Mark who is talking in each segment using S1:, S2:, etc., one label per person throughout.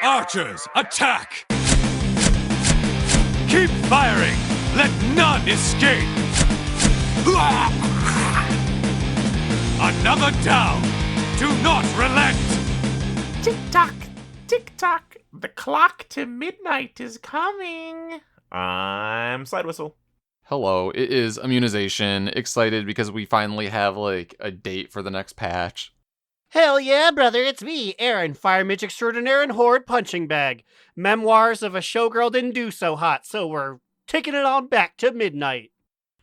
S1: Archers, attack! Keep firing! Let none escape! Another down! Do not relent!
S2: Tick-tock, tick-tock, the clock to midnight is coming.
S3: I'm Slidewhistle.
S4: Hello, it is Immunization. Excited because we finally have, a date for the next patch.
S5: Hell yeah, brother, it's me, Aaron, Fire Mage Extraordinaire and Horde Punching Bag. Memoirs of a Showgirl Didn't Do So Hot, so we're taking it on back to midnight.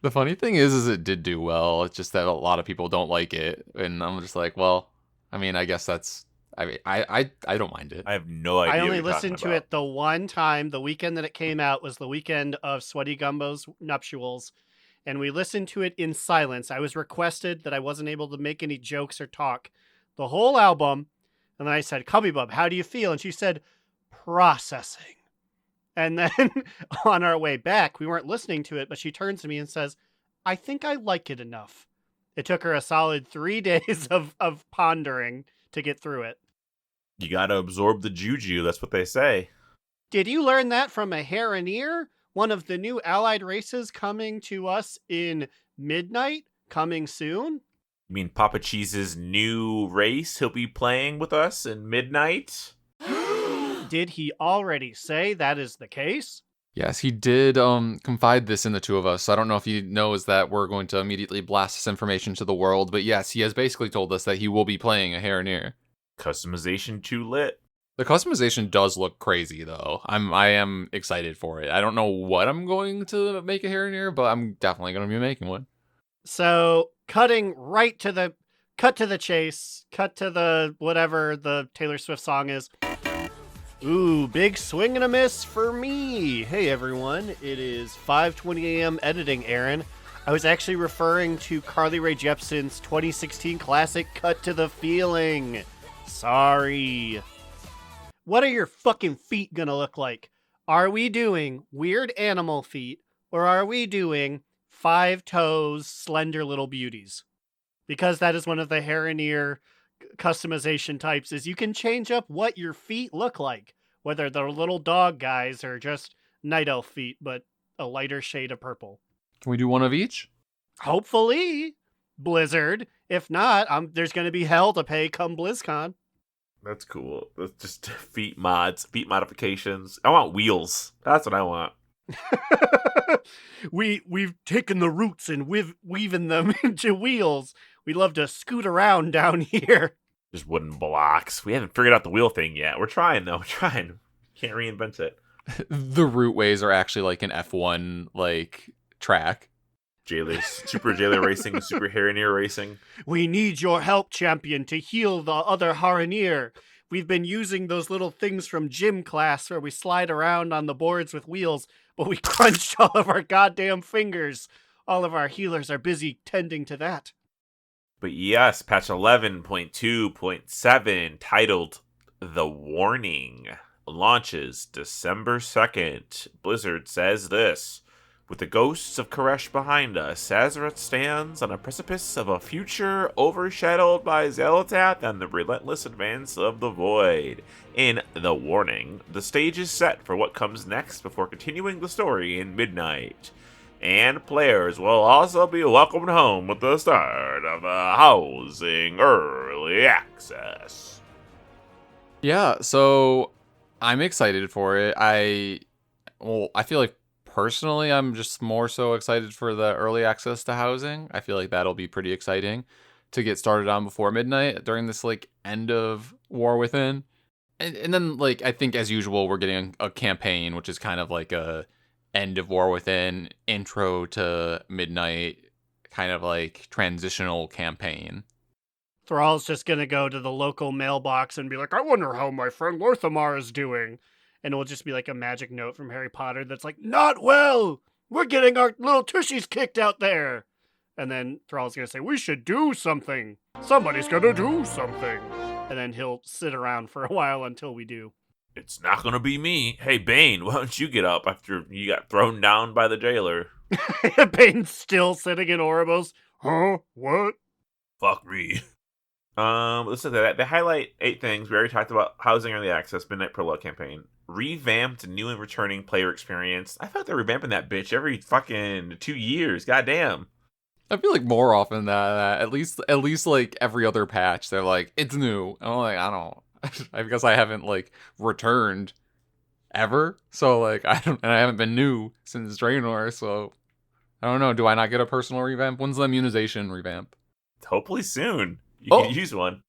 S4: The funny thing is it did do well. It's just that a lot of people don't like it. And I'm just like, well, I mean, I guess that's... I don't mind it.
S3: I have no idea.
S5: I only
S3: what you're
S5: listened to
S3: talking
S5: it the one time. The weekend that it came out was the weekend of Sweaty Gumbo's nuptials, and we listened to it in silence. I was requested that I wasn't able to make any jokes or talk the whole album, and then I said, Cubby Bub, how do you feel? And she said, processing. And then on our way back, we weren't listening to it, but she turns to me and says, I think I like it enough. It took her a solid 3 days of pondering to get through it.
S3: You gotta absorb the juju, that's what they say.
S5: Did you learn that from a Heroneer? One of the new allied races coming to us in Midnight? Coming soon?
S3: You mean Papa Cheese's new race he'll be playing with us in Midnight?
S5: Did he already say that is the case?
S4: Yes, he did confide this in the two of us. So I don't know if he knows that we're going to immediately blast this information to the world. But yes, he has basically told us that he will be playing a Heroneer.
S3: Customization too lit.
S4: The customization does look crazy, though. I am excited for it. I don't know what I'm going to make a Heroneer, but I'm definitely going to be making one.
S5: So, cutting right to the chase, cut to the whatever the Taylor Swift song is. Ooh, big swing and a miss for me. Hey everyone, it is 5:20 a.m. editing, Aaron. I was actually referring to Carly Rae Jepsen's 2016 classic Cut to the Feeling. Sorry. What are your fucking feet gonna look like? Are we doing weird animal feet, or are we doing 5 toes, slender little beauties? Because that is one of the Heroneer customization types, is you can change up what your feet look like, whether they're little dog guys or just night elf feet, but a lighter shade of purple.
S4: Can we do one of each?
S5: Hopefully, Blizzard. If not, there's going to be hell to pay come BlizzCon.
S3: That's cool. That's just feet mods, feet modifications. I want wheels. That's what I want.
S5: We've taken the roots and weaving them into wheels. We love to scoot around down here.
S3: Just wooden blocks. We haven't figured out the wheel thing yet. We're trying, though. We're trying. Can't reinvent it.
S4: The rootways are actually like an F1 track.
S3: Super Jailer Racing, Super Heroneer Racing.
S5: We need your help, champion, to heal the other Heroneer. We've been using those little things from gym class where we slide around on the boards with wheels, but we crunched all of our goddamn fingers. All of our healers are busy tending to that.
S3: But yes, patch 11.2.7, titled The Warning, launches December 2nd. Blizzard says this: with the ghosts of Koresh behind us, Azeroth stands on a precipice of a future overshadowed by Xal'atath and the relentless advance of the Void. In The Warning, the stage is set for what comes next before continuing the story in Midnight. And players will also be welcomed home with the start of a housing early access.
S4: Yeah, so I'm excited for it. I feel like personally, I'm just more so excited for the early access to housing. I feel like that'll be pretty exciting to get started on before midnight during this end of War Within. And then I think as usual, we're getting a campaign, which is kind of like a end of War Within, intro to midnight, kind of transitional campaign.
S5: Thrall's just going to go to the local mailbox and be like, I wonder how my friend Lorthamar is doing. And it will just be like a magic note from Harry Potter that's like, not well! We're getting our little tushies kicked out there! And then Thrall's going to say, we should do something! Somebody's going to do something! And then he'll sit around for a while until we do.
S3: It's not gonna be me. Hey, Bane, why don't you get up after you got thrown down by the jailer?
S5: Bane's still sitting in Oribos. Huh? What?
S3: Fuck me. Let's look at that. They highlight 8 things. We already talked about housing early access, midnight prologue campaign, revamped new and returning player experience. I thought they're revamping that bitch every fucking 2 years. Goddamn.
S4: I feel like more often than that, at least like every other patch, they're like, it's new. And I'm like, I don't, I guess I haven't like returned ever. So like, and I haven't been new since Draenor. So I don't know. Do I not get a personal revamp? When's the immunization revamp?
S3: Hopefully soon. You
S4: Oh.
S3: can use one.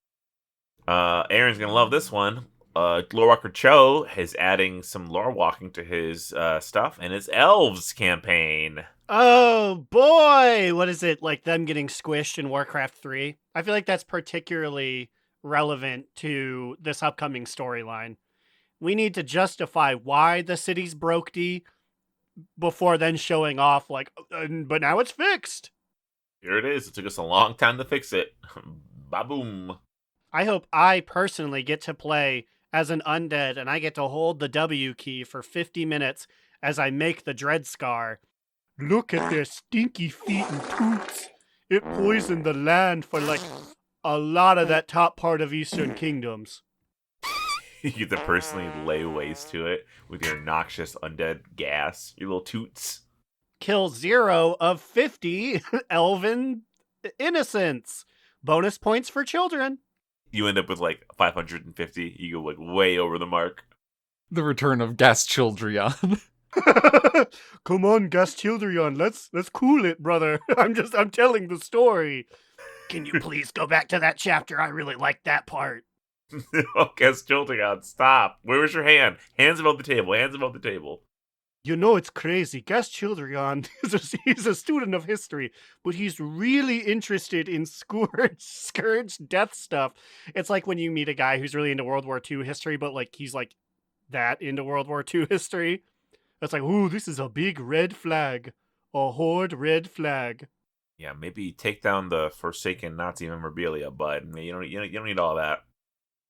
S3: Aaron's gonna love this one. Lore Walker Cho is adding some lore walking to his stuff and his elves campaign.
S5: Oh boy, what is it, like them getting squished in Warcraft 3? I feel like that's particularly relevant to this upcoming storyline. We need to justify why the city's broke before then showing off like, but now it's fixed.
S3: Here it is. It took us a long time to fix it. Ba-boom.
S5: I hope I personally get to play as an undead and I get to hold the W key for 50 minutes as I make the Dread Scar. Look at their stinky feet and toots. It poisoned the land for like a lot of that top part of Eastern Kingdoms.
S3: You get to personally lay waste to it with your noxious undead gas, your little toots.
S5: Kill 0 of 50 elven innocents. Bonus points for children.
S3: You end up with like 550. You go like way over the mark.
S4: The return of Childrion.
S5: Come on, Childrion, let's cool it, brother. I'm telling the story. Can you please go back to that chapter? I really like that part.
S3: Oh, Childrion, stop. Where was your hand? Hands above the table. Hands above the table.
S5: You know, it's crazy. Childrion, he's a student of history, but he's really interested in Scourge death stuff. It's like when you meet a guy who's really into World War II history, but like he's like that into World War II history. It's like, ooh, this is a big red flag. A horde red flag.
S3: Yeah, maybe take down the Forsaken Nazi memorabilia, bud. You don't need all that.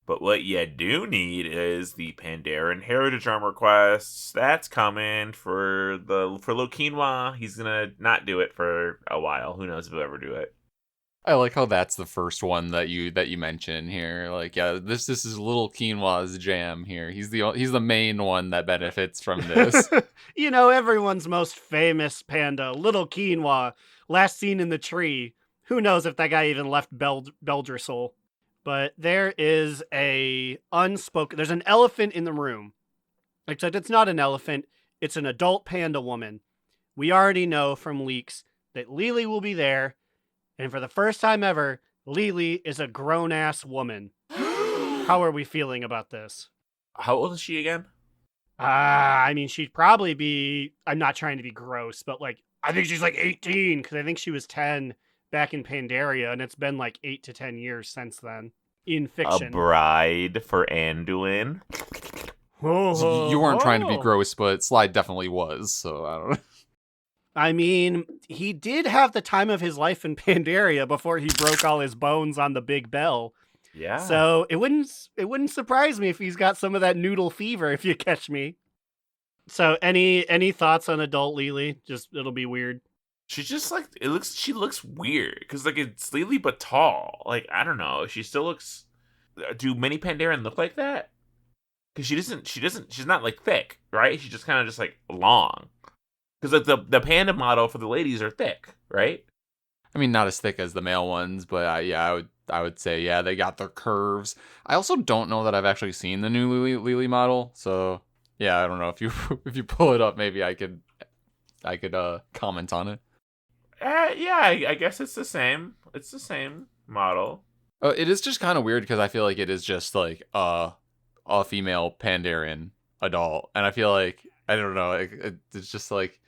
S3: But what you do need is the Pandaren Heritage Armor quests. That's coming for Lo Quinoa. He's gonna not do it for a while. Who knows if he'll ever do it.
S4: I like how that's the first one that you mention here. Like, yeah, this is Little Quinoa's jam here. He's the main one that benefits from this.
S5: You know, everyone's most famous panda, Little Quinoa, last seen in the tree. Who knows if that guy even left Beldrisol. But there is there's an elephant in the room. Except it's not an elephant, it's an adult panda woman. We already know from leaks that Lily will be there. And for the first time ever, Lily is a grown-ass woman. How are we feeling about this?
S3: How old is she again?
S5: I mean, she'd probably be, I'm not trying to be gross, but like, I think she's like 18, because I think she was 10 back in Pandaria, and it's been like 8 to 10 years since then, in fiction.
S3: A bride for Anduin.
S4: So you weren't trying to be gross, but Slide definitely was, so I don't know.
S5: I mean, he did have the time of his life in Pandaria before he broke all his bones on the Big Bell.
S3: Yeah.
S5: So it wouldn't surprise me if he's got some of that noodle fever, if you catch me. So any thoughts on adult Lily? Just it'll be weird.
S3: She's just like she looks weird because like it's Lily but tall. Like I don't know. She still looks. Do many Pandaren look like that? Because she's not like thick, right? She's just kind of just like long. Because like the panda model for the ladies are thick, right?
S4: I mean, not as thick as the male ones, but I would say yeah, they got their curves. I also don't know that I've actually seen the new Lily model, so yeah, I don't know if you pull it up, maybe I could comment on it.
S3: Yeah, I guess it's the same. It's the same model.
S4: It is just kind of weird because I feel like it is just like a female Pandaren adult, and I feel like I don't know, it's just like.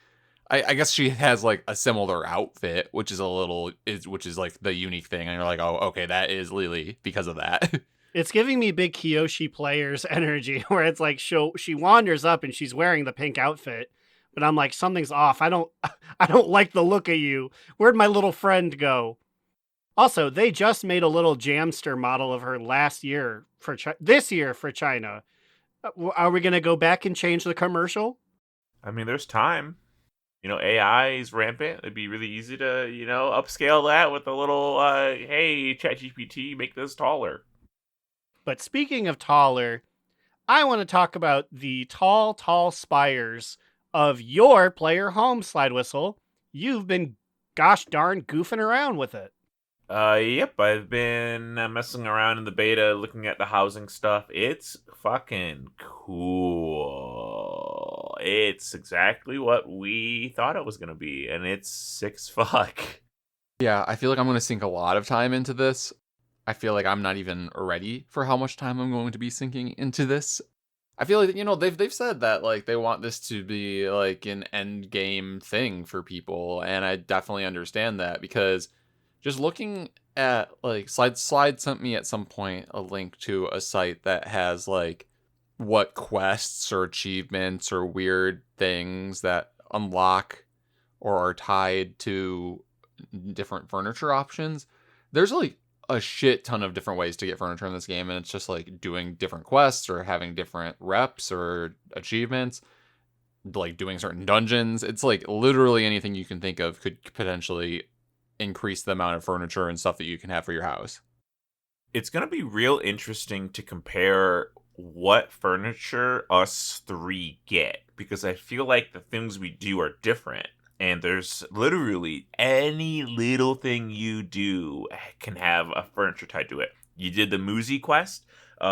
S4: I guess she has like a similar outfit, which is like the unique thing, and you're like, oh, okay, that is Lily because of that.
S5: It's giving me big Kyoshi players energy, where it's like she wanders up and she's wearing the pink outfit, but I'm like, something's off. I don't like the look of you. Where'd my little friend go? Also, they just made a little Jamster model of her this year for China. Are we gonna go back and change the commercial?
S3: I mean, there's time. AI is rampant. It'd be really easy to, upscale that with a little, hey, ChatGPT, make this taller.
S5: But speaking of taller, I want to talk about the tall, tall spires of your player home, Slidewhistle. You've been gosh darn goofing around with it.
S3: Yep, I've been messing around in the beta, looking at the housing stuff. It's fucking cool. It's exactly what we thought it was gonna be, and it's sick as fuck.
S4: Yeah, I feel like I'm going to sink a lot of time into this. I feel like I'm not even ready for how much time I'm going to be sinking into this. I feel like they've said that like they want this to be like an end game thing for people, and I definitely understand that because just looking at like Slide sent me at some point a link to a site that has like what quests or achievements or weird things that unlock or are tied to different furniture options. There's like a shit ton of different ways to get furniture in this game, and it's just like doing different quests or having different reps or achievements, like doing certain dungeons. It's like literally anything you can think of could potentially increase the amount of furniture and stuff that you can have for your house.
S3: It's gonna be real interesting to compare what furniture us three get, because I feel like the things we do are different. And there's literally any little thing you do can have a furniture tied to it. You did the Muzi quest in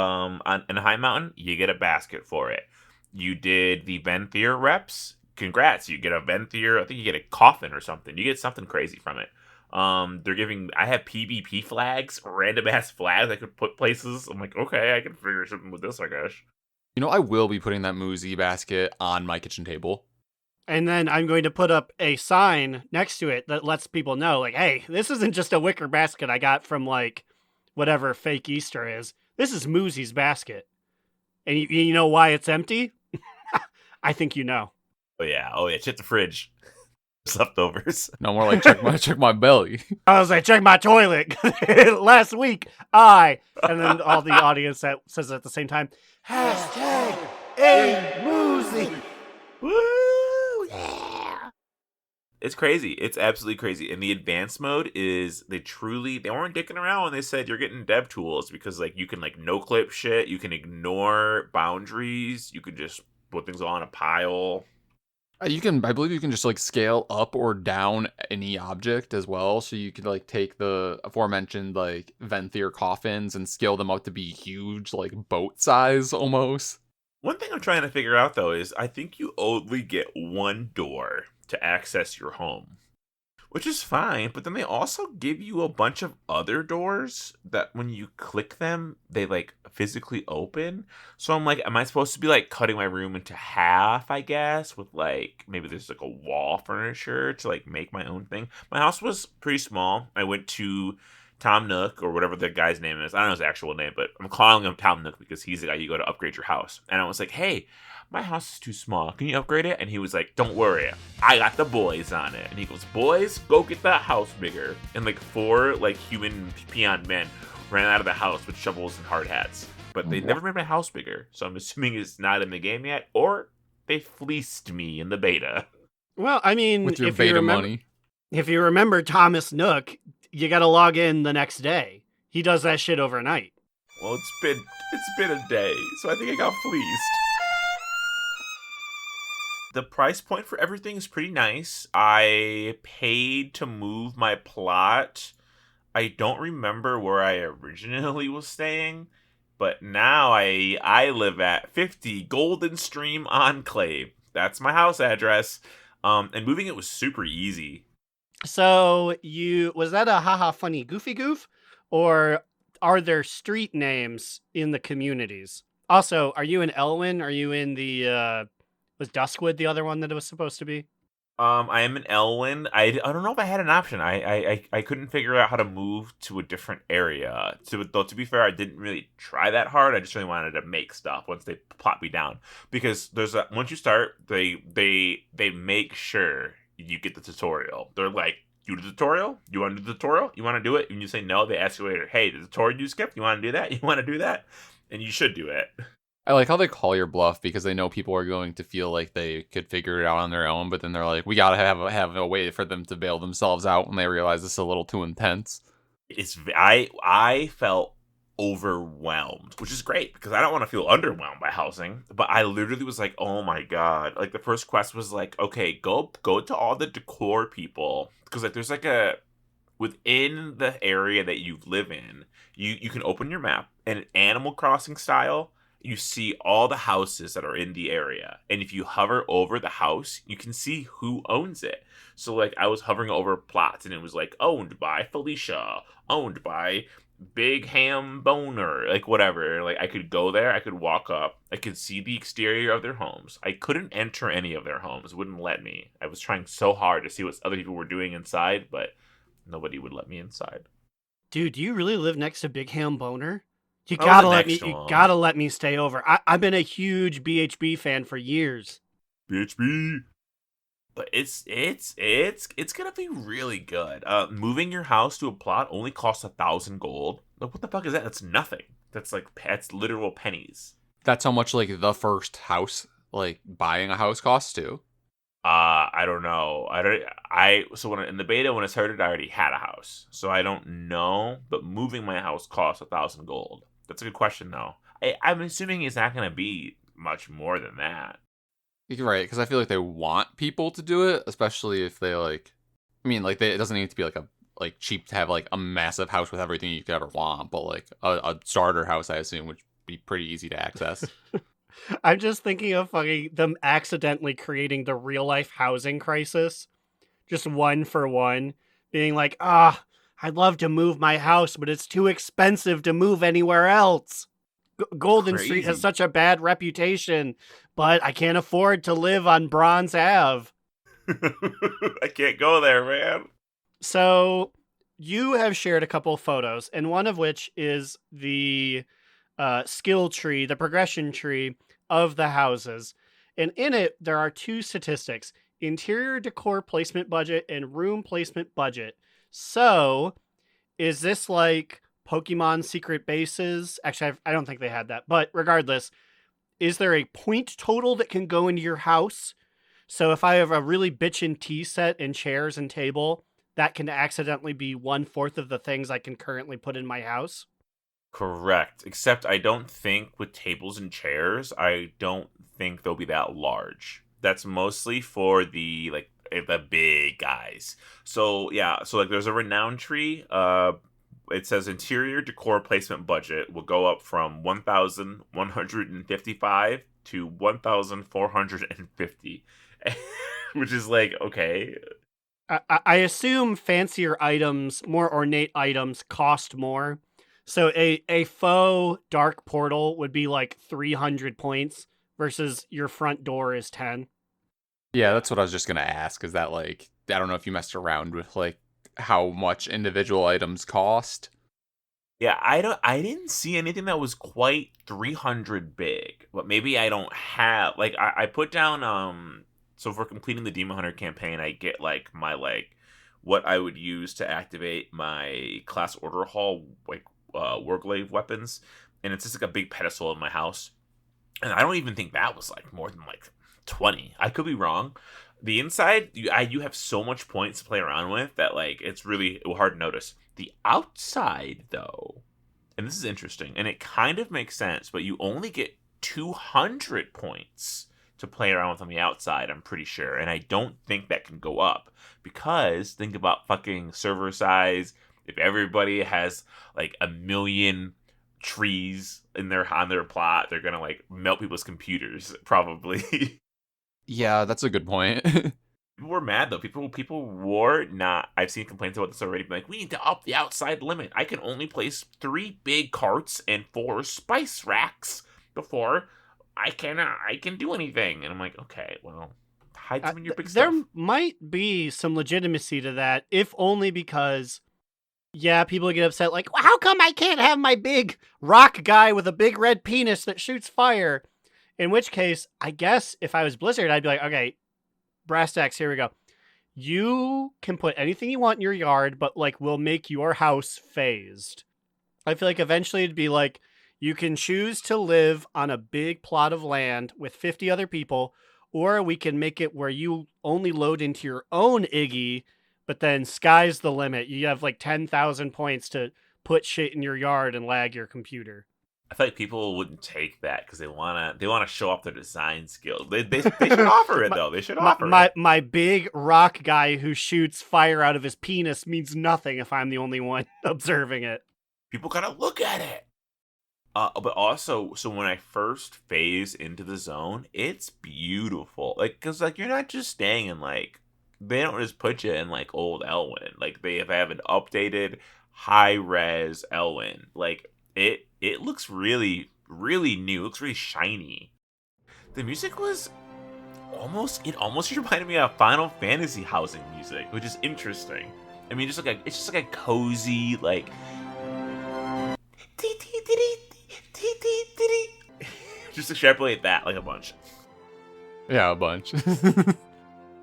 S3: High Mountain, you get a basket for it. You did the Venthyr reps, congrats, you get a Venthyr, I think you get a coffin or something. You get something crazy from it. I have PvP flags, random ass flags I could put places. I'm like, okay, I can figure something with this, I guess.
S4: I will be putting that Muzi basket on my kitchen table.
S5: And then I'm going to put up a sign next to it that lets people know, like, hey, this isn't just a wicker basket I got from, like, whatever fake Easter is. This is Muzi's basket. And you know why it's empty? I think you know.
S3: Oh yeah, check the fridge. Leftovers.
S4: No more like check my belly.
S5: I was like, check my toilet. Last week, and then all the audience that says it at the same time, hashtag A Muzi.
S3: Woo! Yeah. It's crazy. It's absolutely crazy. And the advanced mode is they weren't dicking around when they said you're getting dev tools, because like you can like no clip shit, you can ignore boundaries, you can just put things on a pile.
S4: I believe you can just like scale up or down any object as well. So you could like take the aforementioned like Venthyr coffins and scale them up to be huge, like boat size almost.
S3: One thing I'm trying to figure out though is I think you only get one door to access your home, which is fine, but then they also give you a bunch of other doors that when you click them, they like physically open. So I'm like, am I supposed to be like cutting my room into half, I guess, with like maybe there's like a wall furniture to like make my own thing? My house was pretty small. I went to Tom Nook or whatever the guy's name is. I don't know his actual name, but I'm calling him Tom Nook because he's the guy you go to upgrade your house. And I was like, hey, my house is too small. Can you upgrade it? And he was like, don't worry. I got the boys on it. And he goes, boys, go get that house bigger. And like 4 like human peon men ran out of the house with shovels and hard hats. But they never made my house bigger. So I'm assuming it's not in the game yet. Or they fleeced me in the beta.
S5: Well, I mean,
S4: With your beta money.
S5: If you remember Thomas Nook, you got to log in the next day. He does that shit overnight.
S3: Well, it's been a day, so I think I got fleeced. The price point for everything is pretty nice. I paid to move my plot. I don't remember where I originally was staying, but now I live at 50 Golden Stream Enclave. That's my house address. And moving it was super easy.
S5: So was that a haha funny goofy goof, or are there street names in the communities? Also, are you in Elwyn? Are you in the was Duskwood the other one that it was supposed to be?
S3: I am in Elwyn. I don't know if I had an option. I couldn't figure out how to move to a different area. Though to be fair, I didn't really try that hard. I just really wanted to make stuff once they plot me down, because once you start, they make sure you get the tutorial. They're like, do the tutorial? You want to do the tutorial? You want to do it? And you say no, they ask you later, hey, the tutorial you skipped, you want to do that? You want to do that? And you should do it.
S4: I like how they call your bluff because they know people are going to feel like they could figure it out on their own, but then they're like, we gotta have a way for them to bail themselves out when they realize this is a little too intense.
S3: I felt overwhelmed, which is great because I don't want to feel underwhelmed by housing. But I literally was like, oh my god! Like the first quest was like, okay, go to all the decor people because like there's like a within the area that you live in, you can open your map and Animal Crossing style. You see all the houses that are in the area, and if you hover over the house, you can see who owns it. So like I was hovering over plots, and it was like owned by Felicia, owned by Big Ham Boner, like whatever. Like I could go there, I could walk up, I could see the exterior of their homes. I couldn't enter any of their homes; wouldn't let me. I was trying so hard to see what other people were doing inside, but nobody would let me inside.
S5: Dude, do you really live next to Big Ham Boner? You
S3: I
S5: gotta
S3: live
S5: let me.
S3: next to
S5: You
S3: him.
S5: gotta let me stay over. I've been a huge BHB fan for years.
S3: BHB. But it's gonna be really good. Moving your house to a plot only costs 1,000 gold. Like what the fuck is that? That's nothing. That's literal pennies.
S4: That's how much like the first house, like buying a house costs too.
S3: I don't know. So when in the beta when it started, I already had a house, so I don't know. But moving my house costs 1,000 gold. That's a good question though. I'm assuming it's not gonna be much more than that.
S4: You're right, because I feel like they want people to do it, especially if they like. I mean, like it doesn't need to be like cheap to have like a massive house with everything you could ever want, but like a starter house, I assume, would be pretty easy to access.
S5: I'm just thinking of fucking them accidentally creating the real life housing crisis, just one for one, being like, I'd love to move my house, but it's too expensive to move anywhere else. Golden Street has
S3: Crazy.
S5: such a bad reputation, but I can't afford to live on Bronze Ave.
S3: I can't go there, man.
S5: So you have shared a couple of photos, and one of which is the skill tree, the progression tree of the houses. And in it, there are two statistics: interior decor placement budget and room placement budget. So is this like Pokemon secret bases? Actually, I don't think they had that. But regardless, is there a point total that can go into your house? So if I have a really bitchin' tea set and chairs and table, that can accidentally be 1/4 of the things I can currently put in my house.
S3: Correct. Except I don't think with tables and chairs, I don't think they'll be that large. That's mostly for the the big guys. So yeah, so like there's a renown tree. It says interior decor placement budget will go up from 1,155 to 1,450, which is like okay.
S5: I assume fancier items, more ornate items, cost more. So a faux dark portal would be like 300 points versus your front door is 10.
S4: Yeah, that's what I was just gonna ask. Is that like I don't know if you messed around with like how much individual items cost.
S3: Yeah, I didn't see anything that was quite 300 big, but maybe I don't have like I put down so for completing the Demon Hunter campaign, I get like my what I would use to activate my class order hall Warglaive weapons, and it's just like a big pedestal in my house. And I don't even think that was like more than like 20. I could be wrong. The inside, you have so much points to play around with that like it's really hard to notice. The outside, though, and this is interesting, and it kind of makes sense, but you only get 200 points to play around with on the outside, I'm pretty sure. And I don't think that can go up because think about fucking server size. If everybody has like a million trees on their plot, they're gonna like melt people's computers probably.
S4: Yeah, that's a good point.
S3: People were mad though. People were not. I've seen complaints about this already. Like, we need to up the outside limit. I can only place 3 big carts and 4 spice racks before I can do anything. And I'm like, okay, well, hide some of your big
S5: There
S3: stuff.
S5: might be some legitimacy to that, if only because, yeah, people get upset like, well, how come I can't have my big rock guy with a big red penis that shoots fire? In which case, I guess if I was Blizzard, I'd be like, okay, brass tacks, here we go. You can put anything you want in your yard, but like we'll make your house phased. I feel like eventually it'd be like, You can choose to live on a big plot of land with 50 other people, or we can make it where you only load into your own Iggy, but then sky's the limit. You have like 10,000 points to put shit in your yard and lag your computer.
S3: I feel like people wouldn't take that because they wanna show off their design skills. They should offer it though. They should offer it.
S5: My big rock guy who shoots fire out of his penis means nothing if I'm the only one observing it.
S3: People gotta look at it. But also, so when I first phase into the zone, it's beautiful. Like, cause like you're not just staying in like they don't just put you in like old Elwyn. Like they have an updated high res Elwyn. Like it looks really really new. It looks really shiny. The music was almost reminded me of Final Fantasy housing music, which is interesting. I mean, it's just like a cozy like. Just extrapolate that like a bunch.
S4: Yeah, a bunch.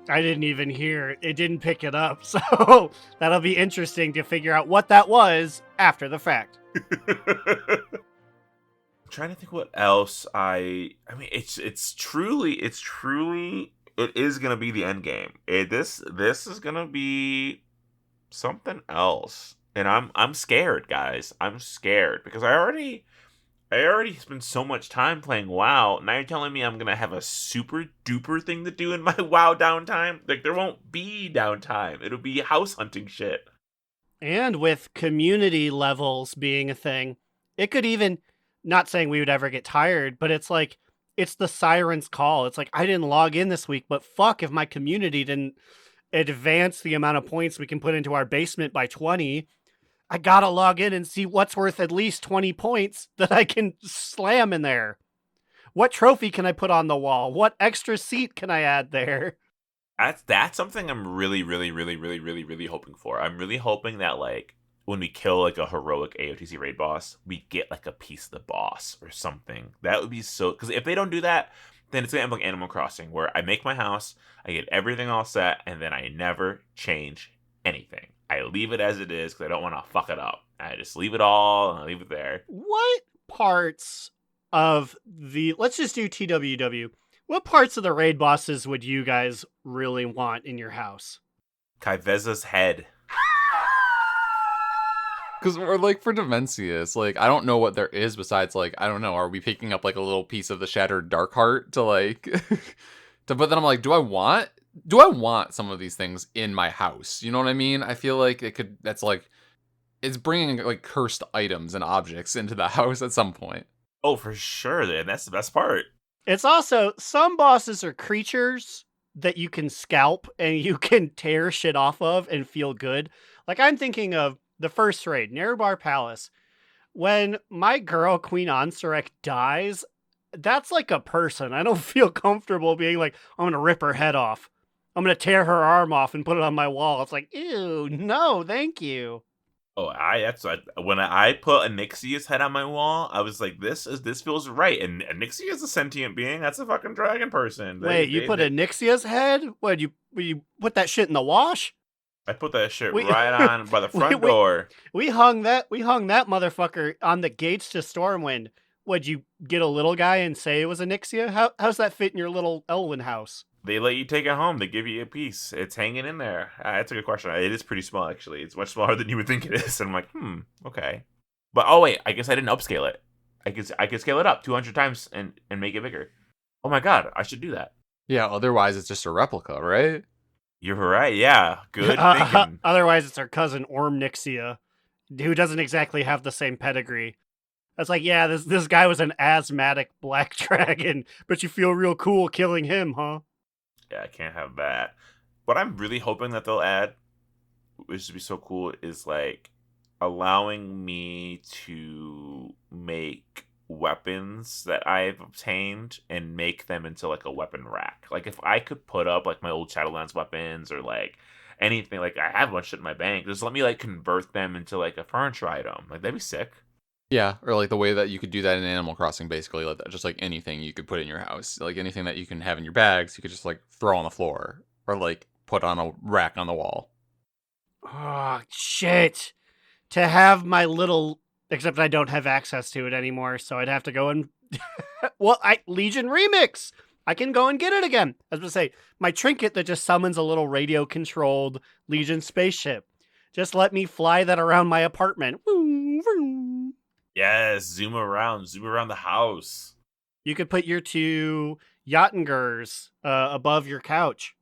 S5: I didn't even hear. It didn't pick it up, so that'll be interesting to figure out what that was after the fact.
S3: I'm trying to think what else I mean, it's truly it is gonna be the end game. This is gonna be something else, and I'm scared, guys. I'm scared because I already spent so much time playing WoW. Now you're telling me I'm gonna have a super duper thing to do in my WoW downtime? Like there won't be downtime. It'll be house hunting shit.
S5: And with community levels being a thing, it could even, not saying we would ever get tired, but it's like, it's the siren's call. It's like, I didn't log in this week, but fuck if my community didn't advance the amount of points we can put into our basement by 20. I gotta log in and see what's worth at least 20 points that I can slam in there. What trophy can I put on the wall? What extra seat can I add there?
S3: That's something I'm really hoping for. I'm really hoping that like when we kill like a heroic AOTC raid boss, we get like a piece of the boss or something. That would be so, because if they don't do that, then it's gonna end up like Animal Crossing, where I make my house, I get everything all set, and then I never change anything. I leave it as it is because I don't want to fuck it up. I just leave it all and I leave it there.
S5: What parts of let's just do TWW. What parts of the raid bosses would you guys really want in your house?
S3: Kaiveza's head.
S4: Because we're like for Demencius, like I don't know what there is besides like I don't know. Are we picking up like a little piece of the shattered dark heart to like? But then I'm like, do I want some of these things in my house? You know what I mean? I feel like that's like, it's bringing like cursed items and objects into the house at some point.
S3: Oh, for sure, then. That's the best part.
S5: It's also, some bosses are creatures that you can scalp and you can tear shit off of and feel good. Like I'm thinking of the first raid, Nerebar Palace. When my girl, Queen Ansurek, dies, that's like a person. I don't feel comfortable being like, I'm going to rip her head off. I'm going to tear her arm off and put it on my wall. It's like, ew, no, thank you.
S3: Oh, when I put Anixia's head on my wall, I was like, this feels right. And Anixia is a sentient being. That's a fucking dragon person.
S5: You put Anixia's head? What, you put that shit in the wash?
S3: I put that shit right on by the front door.
S5: We hung that motherfucker on the gates to Stormwind. Would you get a little guy and say it was Anixia? How's that fit in your little Elwyn house?
S3: They let you take it home. They give you a piece. It's hanging in there. That's a good question. It is pretty small, actually. It's much smaller than you would think it is. And I'm like, okay. But, oh, wait. I guess I didn't upscale it. I could scale it up 200 times and make it bigger. Oh, my God. I should do that.
S4: Yeah, otherwise it's just a replica, right?
S3: You're right. Yeah. Good thinking.
S5: Otherwise, it's our cousin Ormnixia, who doesn't exactly have the same pedigree. That's like, yeah, this guy was an asthmatic black dragon, but you feel real cool killing him, huh?
S3: Yeah, I can't have that. What I'm really hoping that they'll add, which would be so cool, is like allowing me to make weapons that I've obtained and make them into like a weapon rack. Like if I could put up like my old Shadowlands weapons or like anything, like I have a bunch of shit in my bank, just let me like convert them into like a furniture item. Like that'd be sick.
S4: Yeah, or like the way that you could do that in Animal Crossing, basically, like that, just like anything you could put in your house, like anything that you can have in your bags, you could just like throw on the floor or like put on a rack on the wall.
S5: Oh, shit. To have my little Except I don't have access to it anymore, so I'd have to go and Legion Remix. I can go and get it again. I was gonna say, my trinket that just summons a little radio-controlled Legion spaceship. Just let me fly that around my apartment. Vroom, vroom.
S3: Yes, zoom around the house.
S5: You could put your 2 Yachtingers above your couch.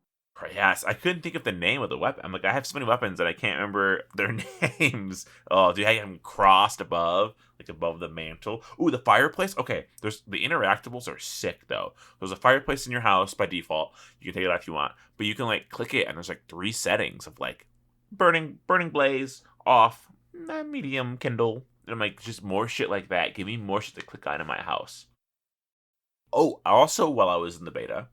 S3: Yes, I couldn't think of the name of the weapon. I'm like, I have so many weapons that I can't remember their names. Oh, do I have them crossed above, like above the mantle? Ooh, the fireplace. Okay, there's the interactables are sick though. There's a fireplace in your house by default. You can take it out if you want, but you can like click it, and there's like 3 settings of like burning blaze, off, medium, kindle. And I'm like, just more shit like that. Give me more shit to click on in my house. Oh, also while I was in the beta,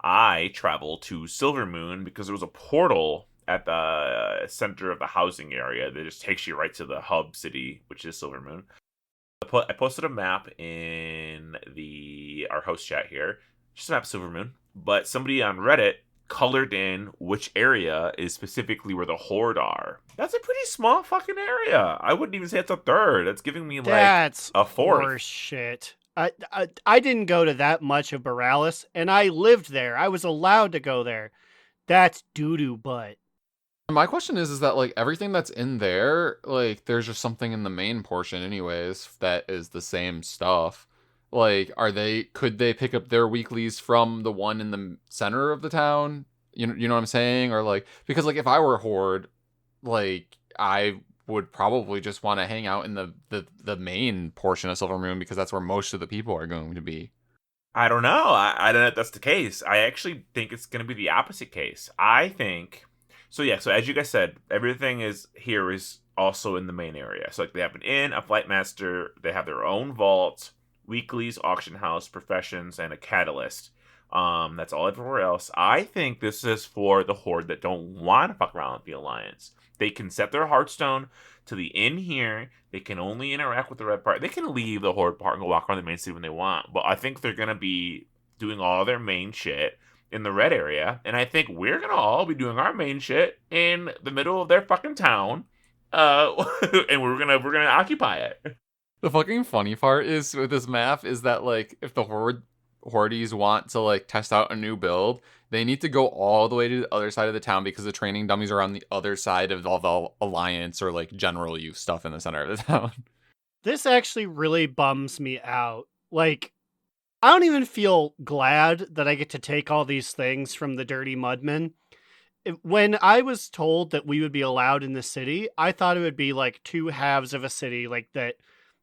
S3: I traveled to Silvermoon because there was a portal at the center of the housing area that just takes you right to the hub city, which is Silvermoon. I posted a map in our host chat here, just a map of Silvermoon, but somebody on Reddit colored in which area is specifically where the Horde are. That's a pretty small fucking area. I wouldn't even say it's a third. That's giving me like
S5: That's
S3: a fourth.
S5: Horse shit. I didn't go to that much of Borealis, and I lived there. I was allowed to go there. That's doo-doo butt.
S4: My question is that like everything that's in there, like there's just something in the main portion anyways that is the same stuff. Like, could they pick up their weeklies from the one in the center of the town? You know what I'm saying? Or like, because like if I were a Horde, like I would probably just want to hang out in the main portion of Silvermoon because that's where most of the people are going to be.
S3: I don't know. I don't know if that's the case. I actually think it's going to be the opposite case. I think so. Yeah. So as you guys said, everything is also in the main area. So like they have an inn, a flight master. They have their own vault, weeklies, auction house, professions, and a catalyst. That's all everywhere else. I think this is for the Horde that don't want to fuck around with the Alliance. They can set their Hearthstone to the inn here. They can only interact with the red part. They can leave the Horde part and go walk around the main city when they want. But I think they're going to be doing all their main shit in the red area. And I think we're going to all be doing our main shit in the middle of their fucking town. And we're going to occupy it.
S4: The fucking funny part is with this map is that like if the Hordes want to like test out a new build, they need to go all the way to the other side of the town because the training dummies are on the other side of all the Alliance or like general use stuff in the center of the town.
S5: This actually really bums me out. Like, I don't even feel glad that I get to take all these things from the Dirty Mudmen. When I was told that we would be allowed in the city, I thought it would be like 2 halves of a city, like that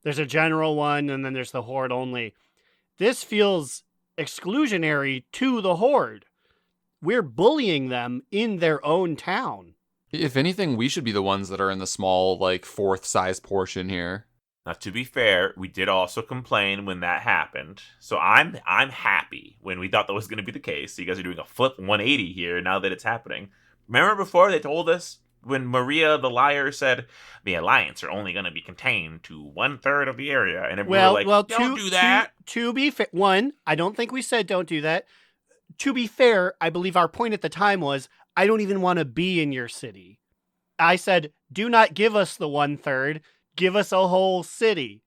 S5: there's a general one and then there's the Horde only. This feels exclusionary to the Horde. We're bullying them in their own town.
S4: If anything, we should be the ones that are in the small, like, 4th size portion here.
S3: Now, to be fair, we did also complain when that happened. So I'm happy when we thought that was going to be the case. So you guys are doing a flip 180 here now that it's happening. Remember before they told us when Maria the Liar said the Alliance are only going to be contained to 1/3 of the area, and everyone were like, "Don't do that."
S5: To be fair, I don't think we said don't do that. To be fair, I believe our point at the time was, I don't even want to be in your city. I said, do not give us the 1/3. Give us a whole city.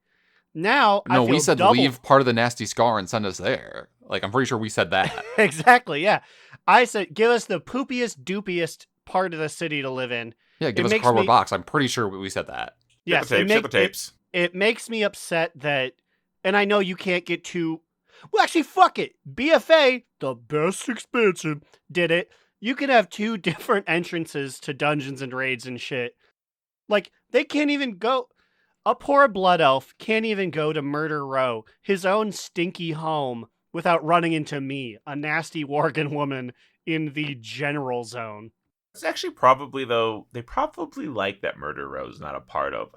S5: Now,
S4: no,
S5: I feel
S4: we said
S5: double...
S4: leave part of the Nasty Scar and send us there. Like, I'm pretty sure we said that.
S5: Exactly, yeah. I said, give us the poopiest, doopiest part of the city to live in.
S4: Yeah, give us a cardboard box. I'm pretty sure we said that.
S5: Yes,
S3: Ship the tapes.
S5: It makes me upset that, and I know you can't get too... Well, actually, fuck it. BFA, the best expansion, did it. You can have 2 different entrances to dungeons and raids and shit. Like, they can't even go... A poor blood elf can't even go to Murder Row, his own stinky home, without running into me, a nasty Worgen woman, in the general zone.
S3: It's actually probably, though, they probably like that Murder Row's not a part of.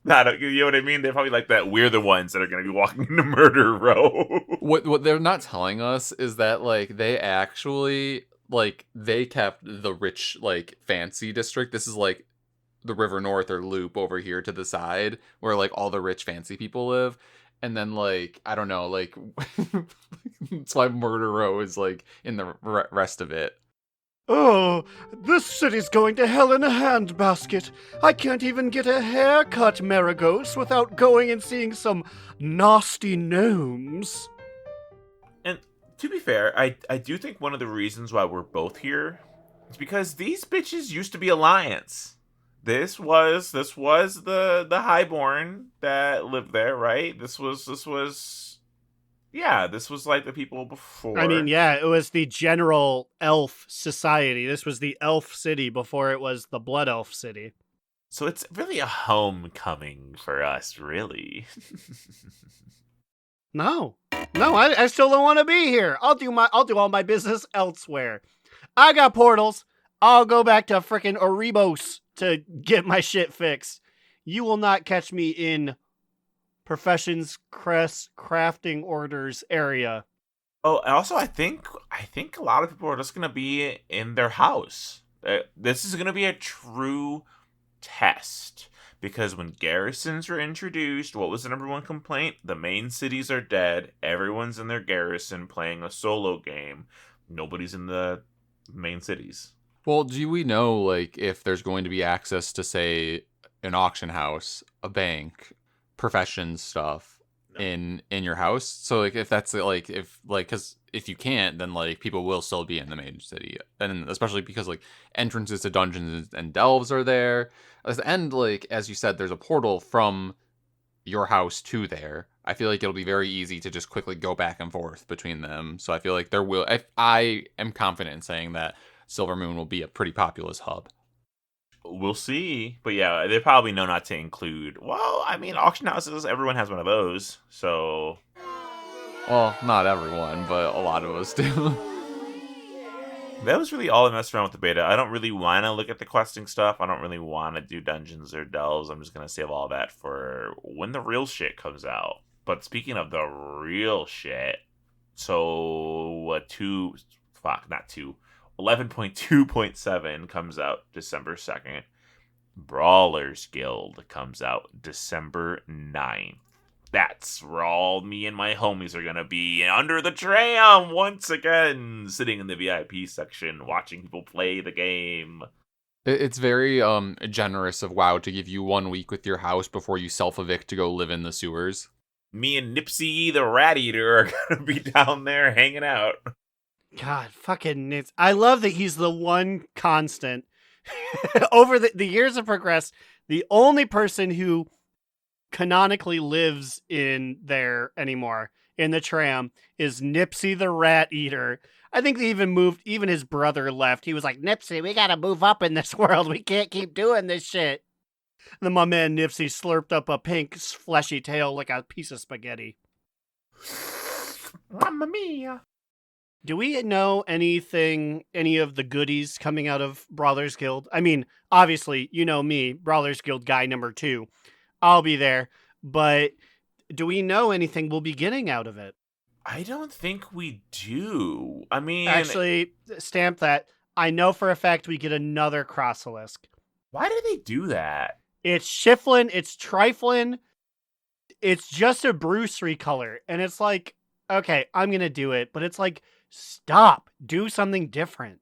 S3: You know what I mean? They probably like that we're the ones that are going to be walking into Murder Row.
S4: What they're not telling us is that, like, they actually, like, they kept the rich, like, fancy district. This is, like, the River North or Loop over here to the side where, like, all the rich fancy people live. And then, like, I don't know, like, that's why Murder Row is, like, in the rest of it.
S5: Oh, this city's going to hell in a handbasket. I can't even get a haircut, Maragos, without going and seeing some nasty gnomes.
S3: And to be fair, I do think one of the reasons why we're both here is because these bitches used to be Alliance. This was the highborn that lived there, right? This was like the people before.
S5: I mean, yeah, it was the general elf society. This was the elf city before it was the blood elf city.
S3: So it's really a homecoming for us, really.
S5: No, I still don't want to be here. I'll do all my business elsewhere. I got portals. I'll go back to frickin' Oribos to get my shit fixed. You will not catch me in Professions Crafting Orders area.
S3: Oh, and also I think a lot of people are just gonna be in their house. This is gonna be a true test. Because when garrisons were introduced, what was the number one complaint? The main cities are dead. Everyone's in their garrison playing a solo game. Nobody's in the main cities.
S4: Well, do we know, like, if there's going to be access to, say, an auction house, a bank, professions stuff in your house? So, like, if that's, like, because if you can't, then, like, people will still be in the main city. And especially because, like, entrances to dungeons and delves are there. And, like, as you said, there's a portal from your house to there. I feel like it'll be very easy to just quickly go back and forth between them. So I feel like I am confident in saying that Silver Moon will be a pretty populous hub.
S3: We'll see. But yeah, they probably know not to include. Well, I mean, auction houses, everyone has one of those. So.
S4: Well, not everyone, but a lot of us do.
S3: That was really all I messed around with the beta. I don't really want to look at the questing stuff. I don't really want to do dungeons or delves. I'm just going to save all that for when the real shit comes out. But speaking of the real shit, so 11.2.7 comes out December 2nd. Brawlers Guild comes out December 9th. That's where all me and my homies are gonna be under the tram once again, sitting in the VIP section, watching people play the game.
S4: It's very generous of WoW to give you 1 week with your house before you self-evict to go live in the sewers.
S3: Me and Nipsey the Rat Eater are gonna be down there hanging out.
S5: God, fucking Nitz. I love that he's the one constant. Over the years have progressed, the only person who canonically lives in there anymore in the tram is Nipsey the Rat Eater. I think they even his brother left. He was like, Nipsey, we gotta move up in this world. We can't keep doing this shit. And then my man Nipsey slurped up a pink fleshy tail like a piece of spaghetti.
S2: Mamma mia.
S5: Do we know any of the goodies coming out of Brawlers Guild? I mean, obviously, you know me, Brawlers Guild guy number 2. I'll be there. But do we know anything we'll be getting out of it?
S3: I don't think we do. I mean...
S5: Actually, stamp that. I know for a fact we get another Crossilisk.
S3: Why did they do that?
S5: It's Shiflin, it's Triflin, it's just a Bruce recolor. And it's like, okay, I'm going to do it. But it's like, stop. Do something different.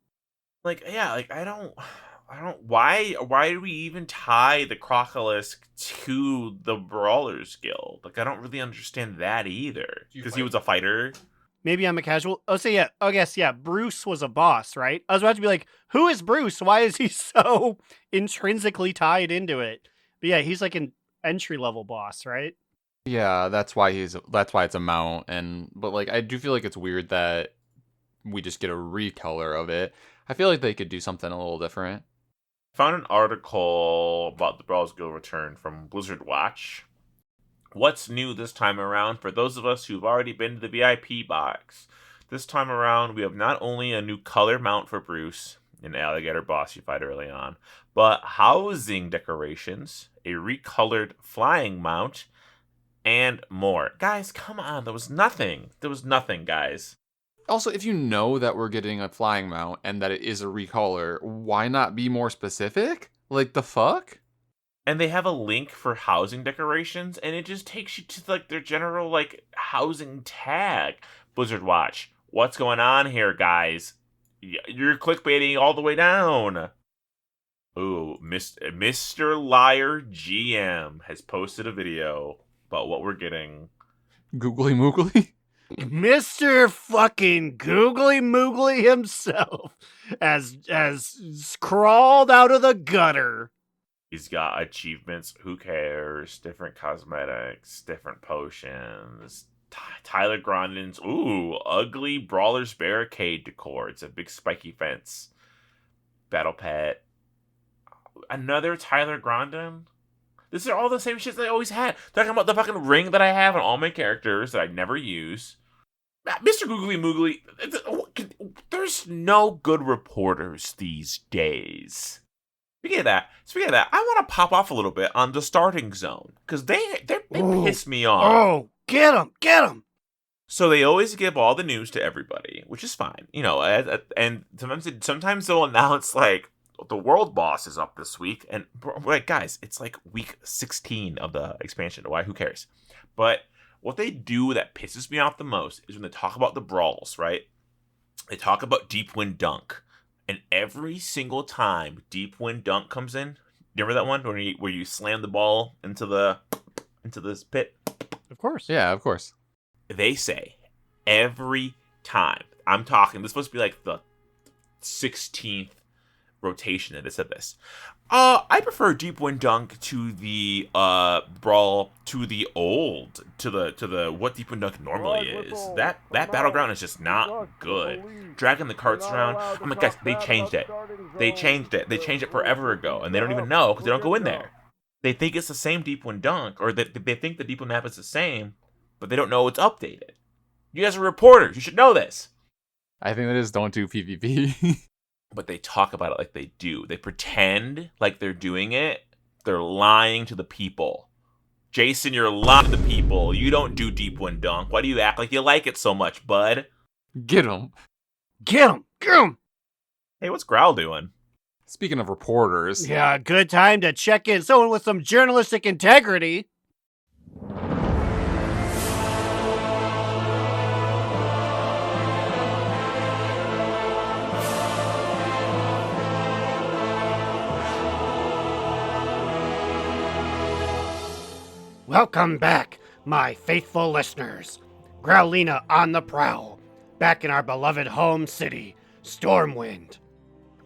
S3: Like, yeah, like, I don't... Why do we even tie the Crocolisk to the Brawlers Guild? Like, I don't really understand that either. Because he was a fighter.
S5: Maybe I'm a casual. Oh, so yeah. Oh, yes, yeah. Bruce was a boss, right? I was about to be like, who is Bruce? Why is he so intrinsically tied into it? But yeah, he's like an entry-level boss, right?
S4: Yeah, that's why it's a mount. But like, I do feel like it's weird that we just get a recolor of it. I feel like they could do something a little different.
S3: Found an article about the Brawlers Guild return from Blizzard Watch. What's new this time around for those of us who've already been to the VIP box? This time around, we have not only a new color mount for Bruce, an alligator boss you fight early on, but housing decorations, a recolored flying mount, and more. Guys, come on. There was nothing, guys.
S4: Also, if you know that we're getting a flying mount and that it is a recolor, why not be more specific? Like, the fuck?
S3: And they have a link for housing decorations, and it just takes you to, like, their general, like, housing tag. Blizzard Watch, what's going on here, guys? You're clickbaiting all the way down. Ooh, Mr. Liar GM has posted a video about what we're getting.
S4: Googly moogly.
S5: Mr. fucking Googly Moogly himself has crawled out of the gutter.
S3: He's got achievements. Who cares? Different cosmetics, different potions. Tyler Grondin's ugly Brawler's Barricade decor. It's a big spiky fence. Battle Pet. Another Tyler Grondin. This is all the same shit they always had. Talking about the fucking ring that I have on all my characters that I never use. Mr. Googly Moogly. There's no good reporters these days. Speaking of that, I want to pop off a little bit on the starting zone because they piss me off.
S5: Oh, get him!
S3: So they always give all the news to everybody, which is fine, and sometimes they'll announce like the world boss is up this week, and like guys, it's like week 16 of the expansion. Why? Who cares? But what they do that pisses me off the most is when they talk about the brawls, right? They talk about Deep Wind Dunk. And every single time Deep Wind Dunk comes in, remember that one where you slam the ball into this pit?
S5: Of course.
S4: Yeah, of course.
S3: They say every time. I'm talking. This is supposed to be like the 16th rotation that it said this. I prefer Deep Wind Dunk to the brawl to the what Deep Wind Dunk normally is. That battleground is just not good. Dragging the carts around. I'm like, guys, they changed it. They changed it forever ago, and they don't even know because they don't go in there. They think it's the same Deep Wind Dunk, or they think the Deep Wind map is the same, but they don't know it's updated. You guys are reporters. You should know this.
S4: I think that is don't do PvP.
S3: But they talk about it like they do. They pretend like they're doing it. They're lying to the people. Jason, you're lying to the people. You don't do Deep Wind Dunk. Why do you act like you like it so much, bud?
S4: Get him.
S3: Hey, what's Growl doing?
S4: Speaking of reporters.
S5: Yeah, good time to check in someone with some journalistic integrity. Welcome back, my faithful listeners. Growliina on the prowl, back in our beloved home city, Stormwind.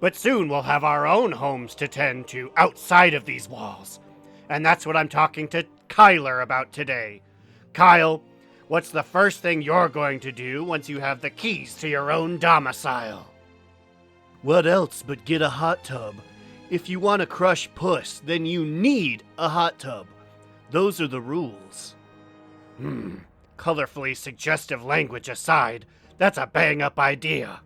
S5: But soon we'll have our own homes to tend to outside of these walls. And that's what I'm talking to Kyler about today. Kyle, what's the first thing you're going to do once you have the keys to your own domicile? What else but get a hot tub? If you want to crush puss, then you need a hot tub. Those are the rules. Colorfully suggestive language aside, that's a bang-up idea.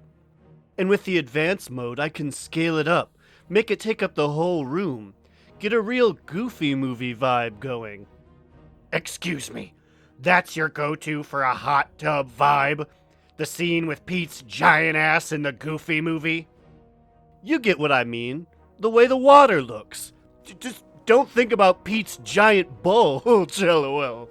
S5: And with the advanced mode, I can scale it up, make it take up the whole room, get a real Goofy movie vibe going. Excuse me, that's your go-to for a hot tub vibe? The scene with Pete's giant ass in the Goofy movie? You get what I mean. The way the water looks. Just don't think about Pete's giant bulge, lol.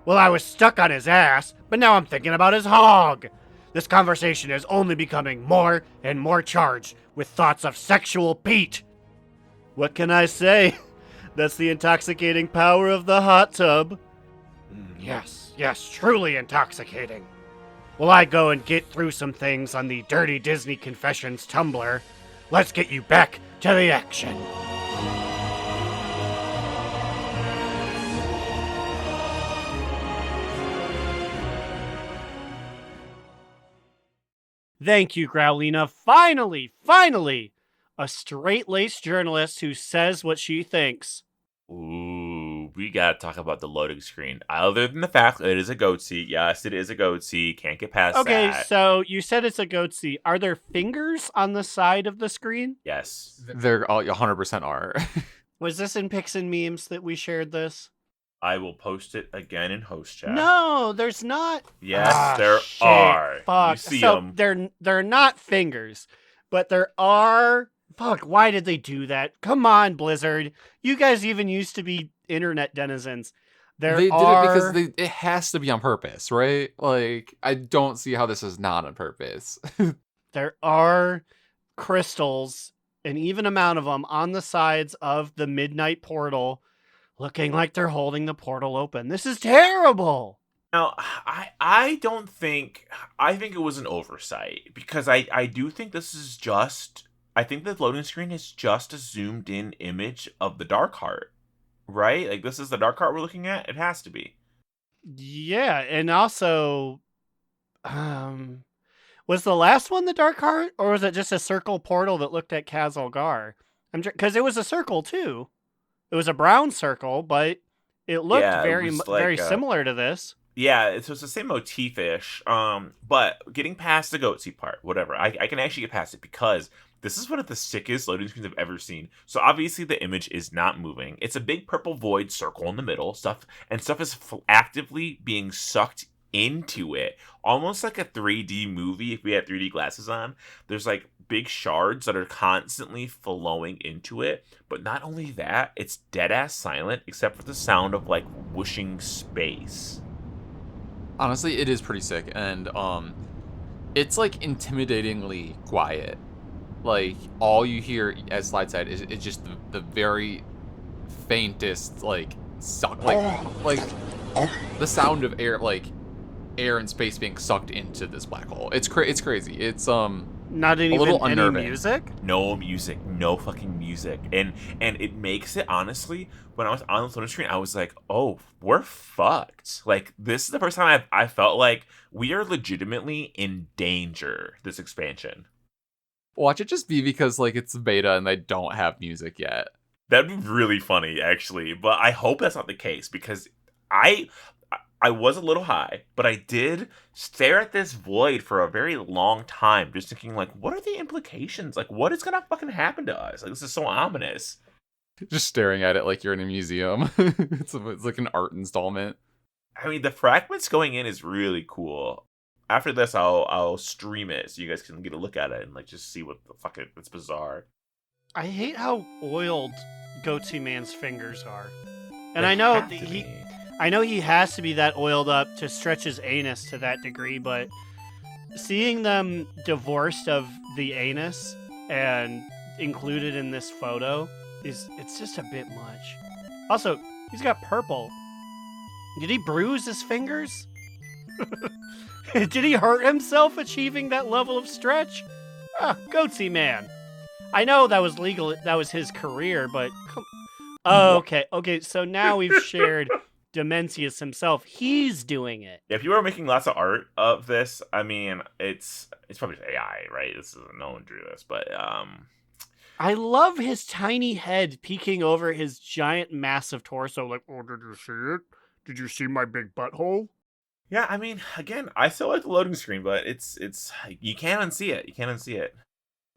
S5: Well, I was stuck on his ass, but now I'm thinking about his hog. This conversation is only becoming more and more charged with thoughts of sexual Pete. What can I say? That's the intoxicating power of the hot tub. Yes, truly intoxicating. Well, I go and get through some things on the Dirty Disney Confessions Tumblr. Let's get you back to the action. Thank you, Growliina. Finally, a straight-laced journalist who says what she thinks.
S3: Ooh, we gotta talk about the loading screen. Other than the fact that it is a goat seat. Yes, it is a goat seat. Can't get past that.
S5: Okay, so you said it's a goat seat. Are there fingers on the side of the screen?
S3: Yes.
S4: They're all 100% are.
S5: Was this in Pics and Memes that we shared this?
S3: I will post it again in host chat.
S5: No, there's not.
S3: Yes, there
S5: shit.
S3: are.
S5: Fuck.
S3: You see
S5: so
S3: them.
S5: they're not fingers, but there are. Fuck, why did they do that? Come on, Blizzard. You guys even used to be internet denizens.
S4: They did it because it has to be on purpose, right? Like, I don't see how this is not on purpose.
S5: there are crystals, an even amount of them, on the sides of the midnight portal, looking like they're holding the portal open. This is terrible.
S3: Now, I don't think, I think it was an oversight, because I do think this is just, I think the loading screen is just a zoomed in image of the Dark Heart, right? Like, this is the Dark Heart we're looking at? It has to be.
S5: Yeah, and also, was the last one the Dark Heart, or was it just a circle portal that looked at Kazalgar? Because it was a circle too. It was a brown circle, but it looked
S3: Yeah, it
S5: very
S3: was like
S5: very
S3: a-
S5: similar to this.
S3: Yeah, it's the same motif-ish, but getting past the goatsy part, whatever, I can actually get past it, because this is one of the sickest loading screens I've ever seen. So obviously the image is not moving. It's a big purple void circle in the middle, stuff is actively being sucked into it, almost like a 3D movie if we had 3D glasses on. There's like big shards that are constantly flowing into it, but not only that, it's dead-ass silent except for the sound of like whooshing space.
S4: Honestly, it is pretty sick, and it's like intimidatingly quiet. Like all you hear as Slide said is just the very faintest like suck, like the sound of air, like air and space being sucked into this black hole. It's crazy. It's
S5: Not even
S4: little
S5: any
S4: unnerving.
S5: music.
S3: No music, no fucking music, and it makes it, honestly, when I was on the loading screen, I was like, oh, we're fucked. Like, this is the first time I felt like we are legitimately in danger this expansion.
S4: watch it just be because like it's beta and they don't have music yet.
S3: That'd be really funny, actually, but I hope that's not the case, because I was a little high, but I did stare at this void for a very long time, just thinking, like, what are the implications? Like, what is gonna fucking happen to us? Like, this is so ominous.
S4: Just staring at it like you're in a museum. It's like an art installment.
S3: I mean, the fragments going in is really cool. After this, I'll stream it so you guys can get a look at it and like just see what the fuck it's bizarre.
S5: I hate how oiled Goatsy Man's fingers are, and
S3: They
S5: I know
S3: have to be.
S5: I know he has to be that oiled up to stretch his anus to that degree, but seeing them divorced of the anus and included in this photo it's just a bit much. Also, he's got purple. Did he bruise his fingers? Did he hurt himself achieving that level of stretch? Ah, Goatsy Man. I know that was legal, that was his career, but oh, okay, so now we've shared Demencius himself. He's doing it.
S3: Yeah, people are making lots of art of this. I mean, it's probably just AI, right? No one drew this, but
S5: I love his tiny head peeking over his giant, massive torso. Like, oh, did you see it? Did you see my big butthole?
S3: yeah. I mean, again, I still like the loading screen, but it's you can't unsee it. You can't unsee it.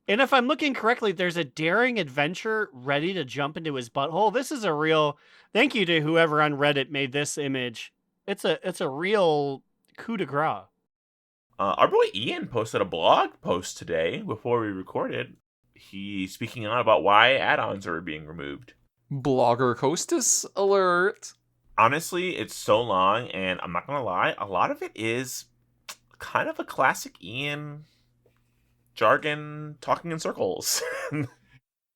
S5: And if I'm looking correctly, there's a daring adventure ready to jump into his butthole. This is a real thank you to whoever on Reddit made this image. It's a real coup de grace.
S3: Our boy Ian posted a blog post today before we recorded. He's speaking on about why add-ons are being removed.
S4: Blogger Costas alert.
S3: Honestly, it's so long, and I'm not gonna lie, a lot of it is kind of a classic Ian jargon, talking in circles.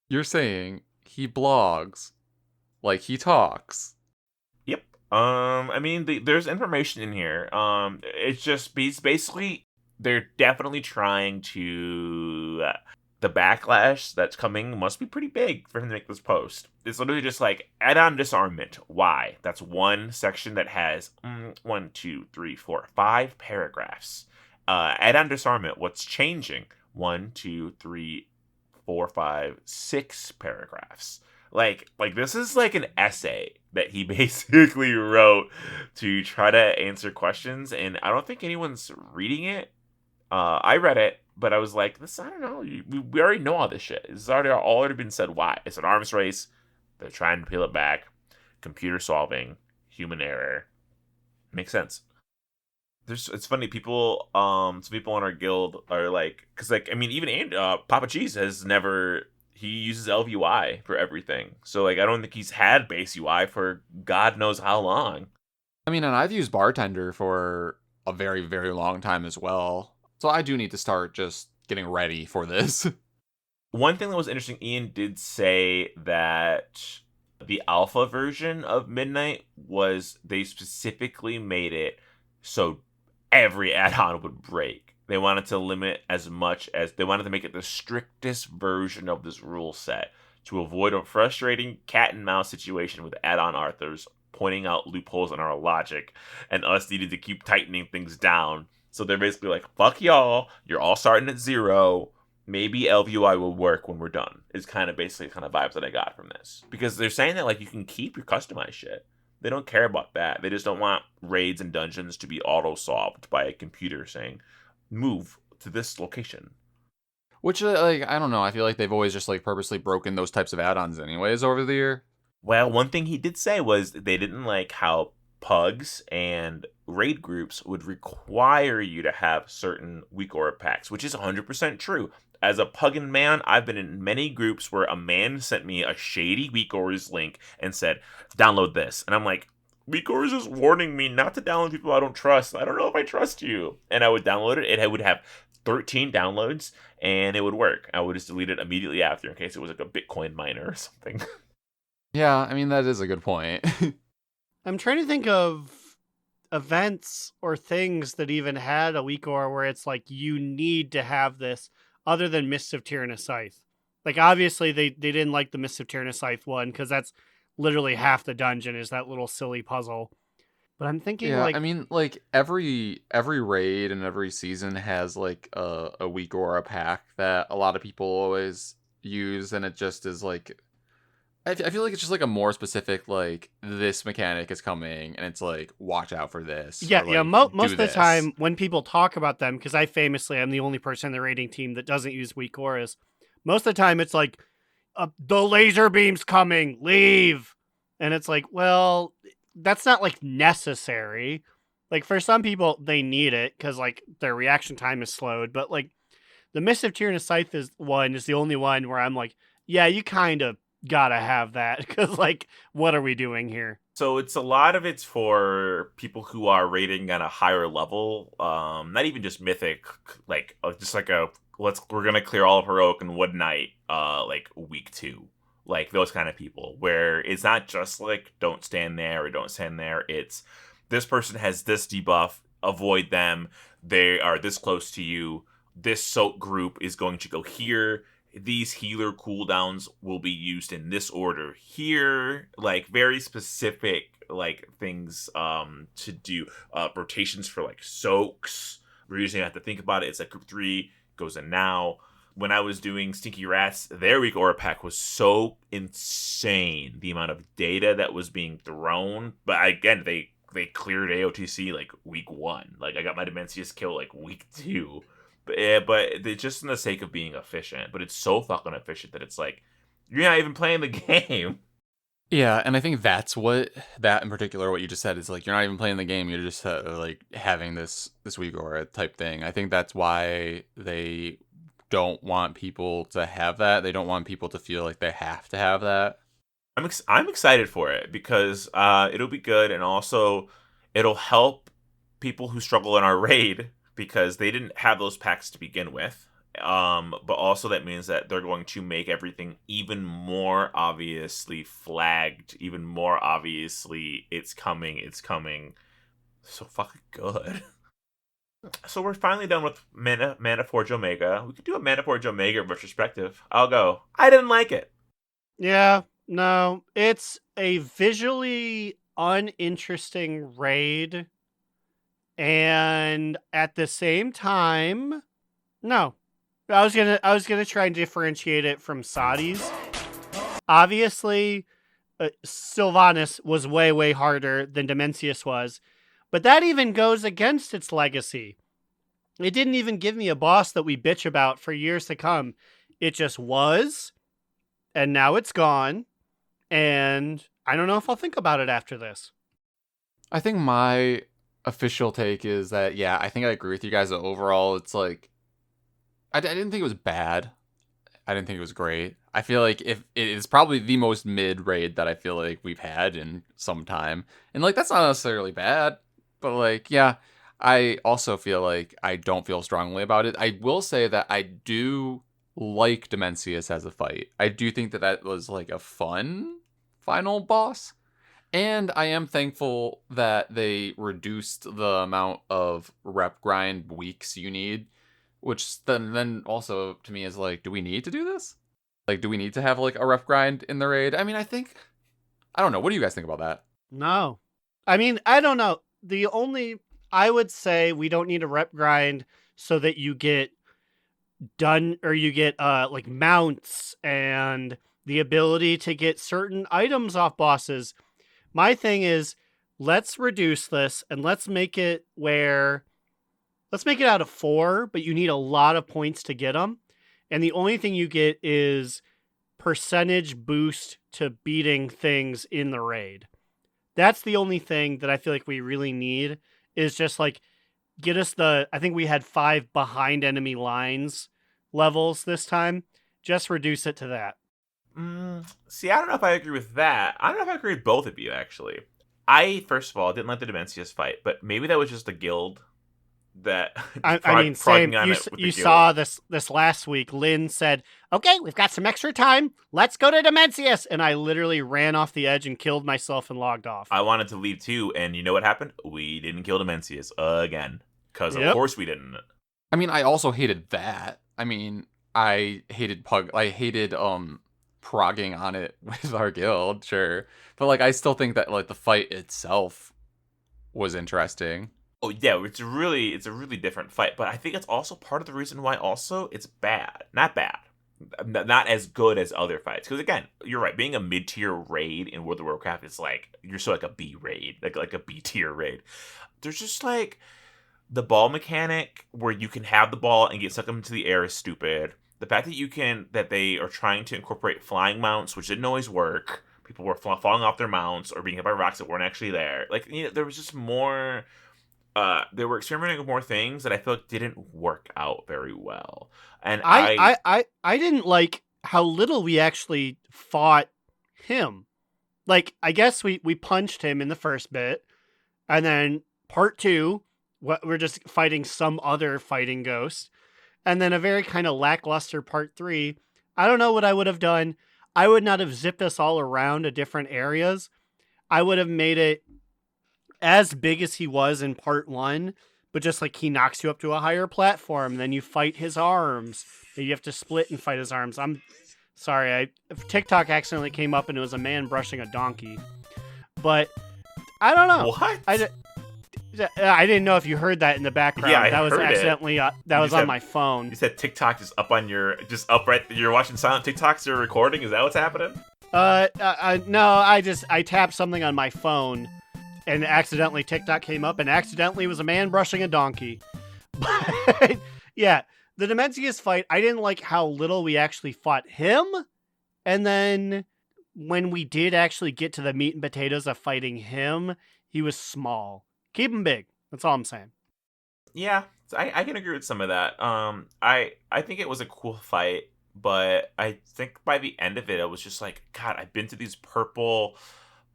S4: You're saying he blogs like he talks.
S3: Yep. I mean, there's information in here. It's just basically they're definitely trying to. The backlash that's coming must be pretty big for him to make this post. It's literally just like add-on disarmament. Why? That's one section that has 1, 2, 3, 4, 5 paragraphs. Add-on disarmament. What's changing? 1, 2, 3, 4, 5, 6 paragraphs. Like this is like an essay that he basically wrote to try to answer questions, and I don't think anyone's reading it. I read it, but I was like, this, I don't know. We already know all this shit. It's already been said. Why? It's an arms race. They're trying to peel it back. Computer solving. Human error. Makes sense. It's funny. People, some people in our guild are like, because like, I mean, even Papa Cheese has never. He uses LVUI for everything. So like, I don't think he's had base UI for God knows how long.
S4: I mean, and I've used Bartender for a very, very long time as well. So I do need to start just getting ready for this.
S3: One thing that was interesting, Ian did say that the alpha version of Midnight was they specifically made it so every add-on would break. They wanted to limit as much as they wanted to make it the strictest version of this rule set to avoid a frustrating cat and mouse situation with add-on authors pointing out loopholes in our logic and us needing to keep tightening things down. So they're basically like, fuck y'all, you're all starting at 0. Maybe LVUI will work when we're done. Is kind of basically kind of vibes that I got from this. Because they're saying that like you can keep your customized shit. They don't care about that. They just don't want raids and dungeons to be auto-solved by a computer saying, move to this location.
S4: Which, like, I don't know. I feel like they've always just, like, purposely broken those types of add-ons anyways over the year.
S3: Well, one thing he did say was they didn't like how pugs and raid groups would require you to have certain weak aura packs, which is 100% true. As a puggin man, I've been in many groups where a man sent me a shady weak auras link and said, download this. And I'm like, weak auras is warning me not to download people I don't trust. I don't know if I trust you. And I would download it. It would have 13 downloads and it would work. I would just delete it immediately after in case it was like a Bitcoin miner or something.
S4: Yeah, I mean, that is a good point.
S5: I'm trying to think of events or things that even had a weak aura where it's like you need to have this other than Mists of Tyrannus Scythe. Like, obviously, they didn't like the Mists of Tyrannus Scythe one because that's literally half the dungeon is that little silly puzzle. But I'm thinking,
S4: Yeah,
S5: like...
S4: I mean, like, every raid and every season has, like, a weak aura pack that a lot of people always use, and it just is, like... I feel like it's just, like, a more specific, like, this mechanic is coming, and it's, like, watch out for this.
S5: Yeah,
S4: or, like,
S5: yeah. Most
S4: do
S5: of the
S4: this.
S5: time, when people talk about them, because I famously am the only person in the raiding team that doesn't use weak auras, most of the time it's like, the laser beam's coming, leave! And it's like, well, that's not, like, necessary. Like, for some people, they need it, because, like, their reaction time is slowed, but, like, the Mist of Tyrannus Scythe is the only one where I'm like, yeah, you kind of gotta have that, because, like, what are we doing here?
S3: So it's a lot of it's for people who are rating at a higher level, not even just mythic, like just like we're gonna clear all of heroic in one night, like week 2, like those kind of people, where it's not just like don't stand there or don't stand there. It's this person has this debuff, avoid them. They are this close to you. This soak group is going to go here. These healer cooldowns will be used in this order here, like very specific like things to do. Rotations for like soaks. We're usually have to think about it. It's like group 3 goes in now. When I was doing Stinky Rats, their weak aura pack was so insane, the amount of data that was being thrown. But again, they cleared AOTC like week 1. Like I got my Demencius kill like week 2. But it's just in the sake of being efficient. But it's so fucking efficient that it's like, you're not even playing the game.
S4: Yeah, and I think that's that in particular, what you just said, is like, you're not even playing the game, you're just like having this weak aura type thing. I think that's why they don't want people to have that. They don't want people to feel like they have to have that.
S3: I'm excited for it because it'll be good, and also it'll help people who struggle in our raid, because they didn't have those packs to begin with. But also that means that they're going to make everything even more obviously flagged, even more obviously it's coming. So fucking good. So we're finally done with Manaforge Omega. We could do a Manaforge Omega retrospective. I'll go. I didn't like it.
S5: Yeah, no, it's a visually uninteresting raid. And at the same time, no. I was gonna try and differentiate it from Sadi's. Obviously, Sylvanas was way harder than Demencius was, but that even goes against its legacy. It didn't even give me a boss that we bitch about for years to come. It just was, and now it's gone, and I don't know if I'll think about it after this.
S4: I think my official take is that, yeah, I think I agree with you guys that overall it's like, I didn't think it was bad. I didn't think it was great. I feel like if it is probably the most mid raid that I feel like we've had in some time, and like that's not necessarily bad, but like, yeah, I also feel like I don't feel strongly about it. I will say that I do like Dimensius as a fight. I do think that that was like a fun final boss. And I am thankful that they reduced the amount of rep grind weeks you need, which then also to me is like, do we need to do this? Like, do we need to have like a rep grind in the raid? I mean, I don't know. What do you guys think about that?
S5: No. I mean, I don't know. I would say we don't need a rep grind so that you get done, or you get like mounts and the ability to get certain items off bosses. My thing is, let's reduce this and let's make it out of 4, but you need a lot of points to get them. And the only thing you get is percentage boost to beating things in the raid. That's the only thing that I feel like we really need, is just like get us I think we had 5 behind enemy lines levels this time. Just reduce it to that.
S3: See, I don't know if I agree with that. I don't know if I agree with both of you, actually. I, first of all, didn't like the Dimensius fight, but maybe that was just the guild that...
S5: I mean, same. You saw this last week. Lynn said, okay, we've got some extra time. Let's go to Dimensius. And I literally ran off the edge and killed myself and logged off.
S3: I wanted to leave too, and you know what happened? We didn't kill Dimensius again. Because of course we didn't.
S4: I mean, I also hated that. I mean, I hated progging on it with our guild, sure. But like, I still think that like the fight itself was interesting.
S3: Oh yeah, it's a really different fight, but I think it's also part of the reason why also it's bad. Not bad. Not as good as other fights. Because again, you're right, being a mid-tier raid in World of Warcraft is like, you're so like a B raid, like a B-tier raid. There's just like, the ball mechanic where you can have the ball and get stuck into the air is stupid. The fact that they are trying to incorporate flying mounts, which didn't always work. People were falling off their mounts or being hit by rocks that weren't actually there. Like, you know, there was just more... they were experimenting with more things that I feel like didn't work out very well. And
S5: I didn't like how little we actually fought him. Like, I guess we punched him in the first bit, and then part 2, we're just fighting some other fighting ghost, and then a very kind of lackluster part 3. I don't know what I would have done. I would not have zipped us all around to different areas. I would have made it as big as he was in part 1, but just like he knocks you up to a higher platform, then you fight his arms. Then you have to split and fight his arms. I'm sorry, TikTok accidentally came up and it was a man brushing a donkey. But I don't know.
S3: What?
S5: I didn't know if you heard that in the background.
S3: Yeah,
S5: that was accidentally that was on my phone.
S3: You said TikTok is up on just up right. You're watching silent TikToks. You're recording. Is that what's happening?
S5: No. I tapped something on my phone, and accidentally TikTok came up, and accidentally was a man brushing a donkey. But yeah, the Dimensius fight, I didn't like how little we actually fought him, and then when we did actually get to the meat and potatoes of fighting him, he was small. Keep him big. That's all I'm saying.
S3: Yeah, I can agree with some of that. I think it was a cool fight, but I think by the end of it, I was just like, God, I've been to these purple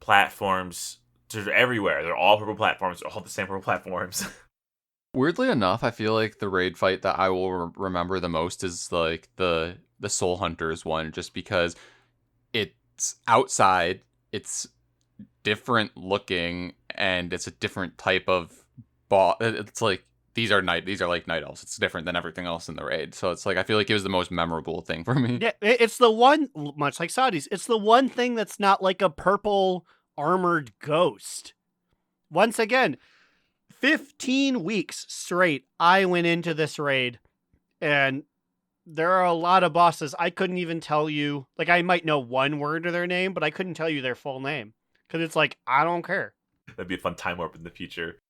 S3: platforms. They're everywhere. They're all purple platforms. They're all the same purple platforms.
S4: Weirdly enough, I feel like the raid fight that I will remember the most is like the Soul Hunters one, just because it's outside, it's different looking, and it's a different type of boss. It's like these are like night elves. It's different than everything else in the raid. So it's like I feel like it was the most memorable thing for me.
S5: Yeah, it's the one, much like Saudis, it's the one thing that's not like a purple armored ghost. Once again, 15 weeks straight, I went into this raid, and there are a lot of bosses I couldn't even tell you. Like, I might know one word of their name, but I couldn't tell you their full name. Because it's like, I don't care.
S3: That'd be a fun time warp in the future.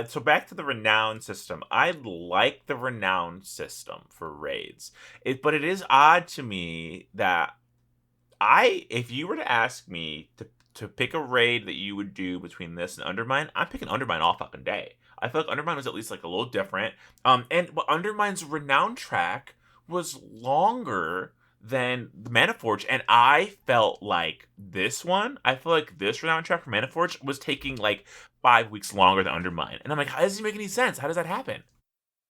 S3: So back to the renown system. I like the renown system for raids. But it is odd to me that if you were to ask me to pick a raid that you would do between this and Undermine, I'm picking Undermine all fucking day. I feel like Undermine was at least like a little different. But Undermine's renown track was longer than the Manaforge, and I felt like this Renown track for Manaforge was taking like 5 weeks longer than Undermine. And I'm like, how does it make any sense? How does that happen?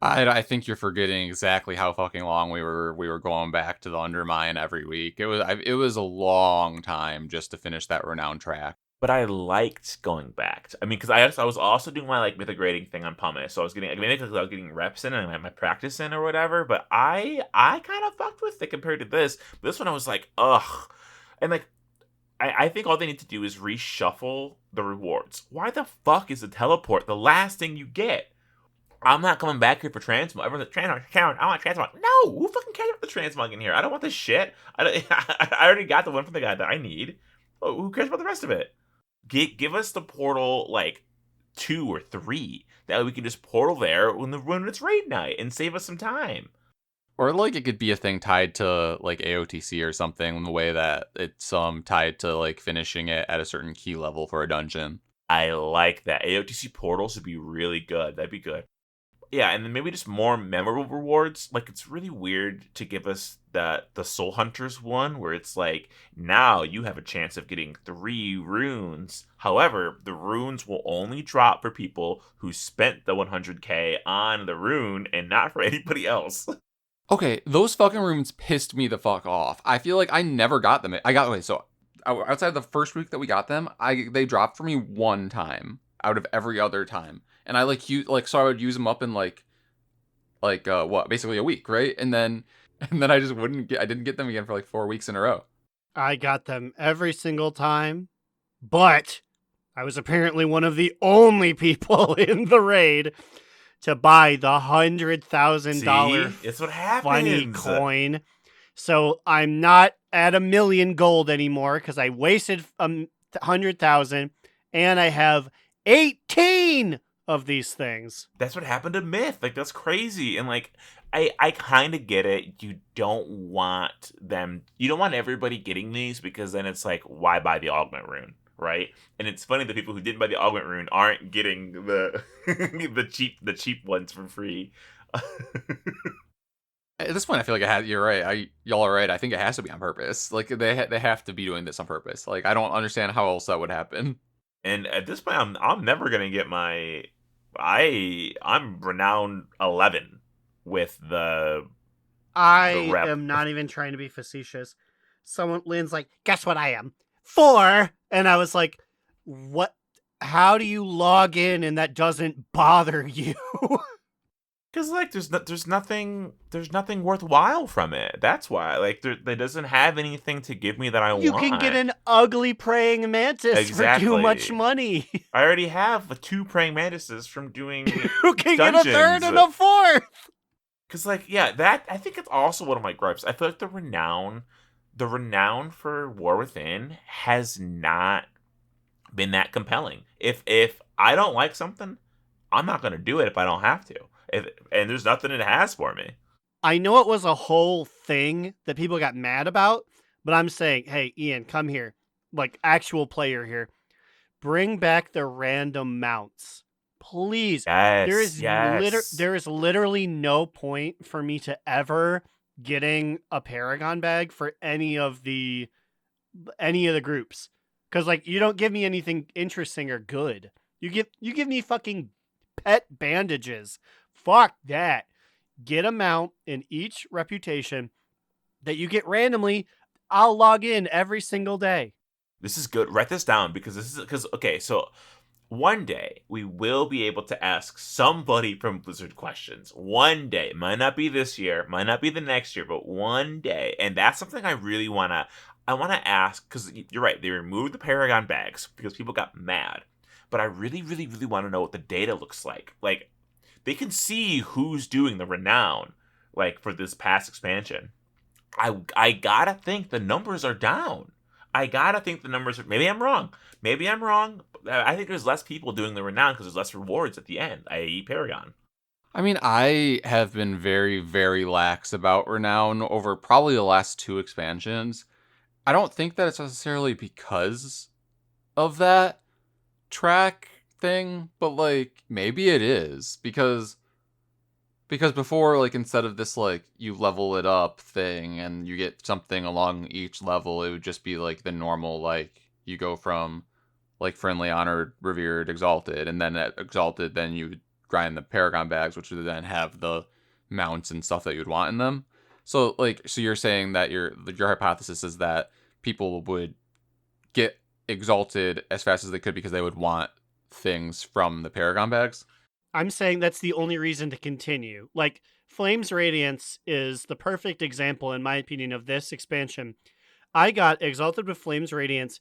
S4: I think you're forgetting exactly how fucking long we were going back to the Undermine every week. It was a long time just to finish that Renown track.
S3: But I liked going back. I mean, because I was also doing my like mythic grading thing on Pumice, so I was getting maybe because I was getting reps in and my practice in or whatever. But I kind of fucked with it compared to this. This one I was like, ugh, and like I think all they need to do is reshuffle the rewards. Why the fuck is the teleport the last thing you get? I'm not coming back here for transmog. Everyone's like, transmog, I want transmog. No, who fucking cares about the transmog in here? I don't want this shit. I already got the one from the guy that I need. Oh, who cares about the rest of it? Give us the portal like 2 or 3. That way we can just portal there when it's raid night and save us some time.
S4: Or like it could be a thing tied to like AOTC or something, in the way that it's tied to like finishing it at a certain key level for a dungeon.
S3: I like that. AOTC portals would be really good. That'd be good. Yeah, and then maybe just more memorable rewards. Like, it's really weird to give us the Soul Hunters one, where it's like, now you have a chance of getting 3 runes. However, the runes will only drop for people who spent the 100k on the rune and not for anybody else.
S4: Okay, those fucking runes pissed me the fuck off. I feel like I never got them. Outside of the first week that we got them, they dropped for me 1 time out of every other time. And I so I would use them up in basically a week, right? And then I just I didn't get them again for like 4 weeks in a row.
S5: I got them every single time, but I was apparently one of the only people in the raid to buy the $100,000
S3: it's what happens.
S5: funny coin. So I'm not at 1 million gold anymore because I wasted 100,000, and I have 18 of these things.
S3: That's what happened to Myth. Like, that's crazy. And like, I kind of get it. You don't want everybody getting these, because then it's like, why buy the augment rune, right? And it's funny that people who didn't buy the augment rune aren't getting the the cheap ones for free.
S4: At this point, I feel like you're right. Y'all are right. I think it has to be on purpose. Like they have to be doing this on purpose. Like, I don't understand how else that would happen.
S3: And at this point, I'm never gonna get my. I'm renowned 11 with the.
S5: I
S3: rep.
S5: am not even trying to be facetious. Lynn's like, guess what I am? 4, and I was like, what? How do you log in and that doesn't bother you?
S3: Because like there's nothing worthwhile from it. That's why it doesn't have anything to give me that I want.
S5: You can get an ugly praying mantis for too much money.
S3: I already have 2 praying mantises from doing.
S5: You can
S3: dungeons.
S5: get a 3rd and a 4th.
S3: Because like that I think it's also one of my gripes. I feel like the renown for War Within has not been that compelling. If I don't like something, I'm not gonna do it if I don't have to. And there's nothing it has for me.
S5: I know it was a whole thing that people got mad about, but I'm saying, hey, Ian, come here. Like, actual player here. Bring back the random mounts. Please.
S3: Yes,
S5: There is literally no point for me to ever getting a Paragon bag for any of the groups. Because, like, you don't give me anything interesting or good. You give me fucking pet bandages. Fuck that. Get a mount in each reputation that you get randomly. I'll log in every single day.
S3: This is good. Write this down, because okay, so one day we will be able to ask somebody from Blizzard questions. One day. It might not be this year, might not be the next year, but one day. And that's something I really want to ask, because you're right, they removed the Paragon bags because people got mad. But I really, really, really want to know what the data looks like. Like, they can see who's doing the renown, like, for this past expansion. I gotta think the numbers are down. I gotta think the numbers are. Maybe I'm wrong. I think there's less people doing the renown because there's less rewards at the end, i.e. Paragon.
S4: I mean, I have been very, very lax about renown over probably the last 2 expansions. I don't think that it's necessarily because of that track thing, but like maybe it is, because Because before, like, instead of this, like, you level it up thing and you get something along each level, it would just be, like, the normal, like, you go from, like, friendly, honored, revered, exalted, and then at exalted, then you would grind the Paragon bags, which would then have the mounts and stuff that you would want in them. So, like, so you're saying that your hypothesis is that people would get exalted as fast as they could because they would want things from the Paragon bags?
S5: I'm saying that's the only reason to continue. Like, Flames Radiance is the perfect example, in my opinion, of this expansion. I got Exalted with Flames Radiance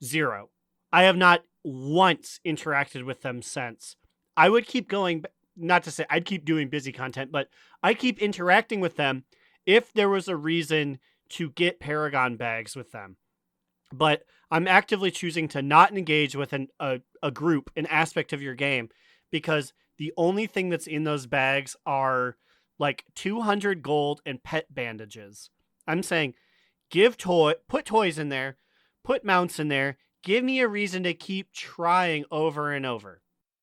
S5: 0. I have not once interacted with them since. I would keep going, not to say I'd keep doing busy content, but I keep interacting with them if there was a reason to get Paragon bags with them. But I'm actively choosing to not engage with a group, an aspect of your game, because the only thing that's in those bags are like 200 gold and pet bandages. I'm saying put toys in there, put mounts in there, give me a reason to keep trying over and over.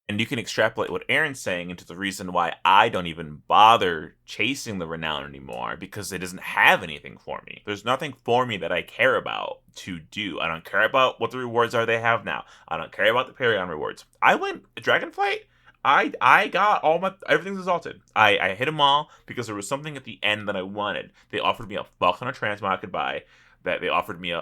S3: And you can extrapolate what Aaron's saying into the reason why I don't even bother chasing the renown anymore, because it doesn't have anything for me. There's nothing for me that I care about to do. I don't care about what the rewards are they have now. I don't care about the Paragon rewards. I went Dragonflight. I got everything's exalted. I hit them all because there was something at the end that I wanted. They offered me a fuck ton of transmog I could buy. That they offered me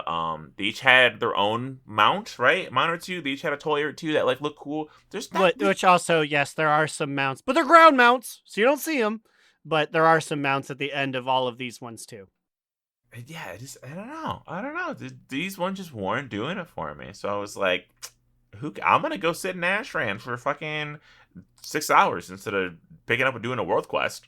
S3: they each had their own mount, right? Mount or two. They each had a toy or two that like looked cool.
S5: Which also, yes, there are some mounts, but they're ground mounts, so you don't see them. But there are some mounts at the end of all of these ones too.
S3: Yeah, I don't know. These ones just weren't doing it for me. So I was like, I'm gonna go sit in Ashran for fucking 6 hours instead of picking up and doing a world quest.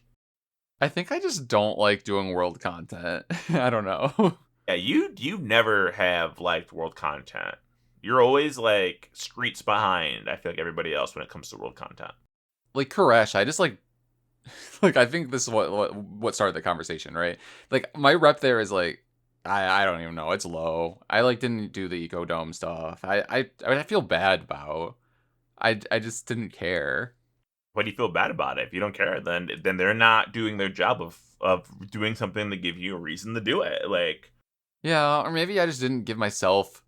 S4: I think I just don't like doing world content. I don't know.
S3: Yeah, you never have liked world content. You're always like streets behind, I feel like, everybody else when it comes to world content.
S4: Like Koresh, I just like I think this is what started the conversation, right? Like my rep there is like I don't even know, it's low. I like didn't do the Eco Dome stuff. I feel bad about. I just didn't care.
S3: Why do you feel bad about it? If you don't care, then they're not doing their job of doing something to give you a reason to do it. Like,
S4: yeah, or maybe I just didn't give myself.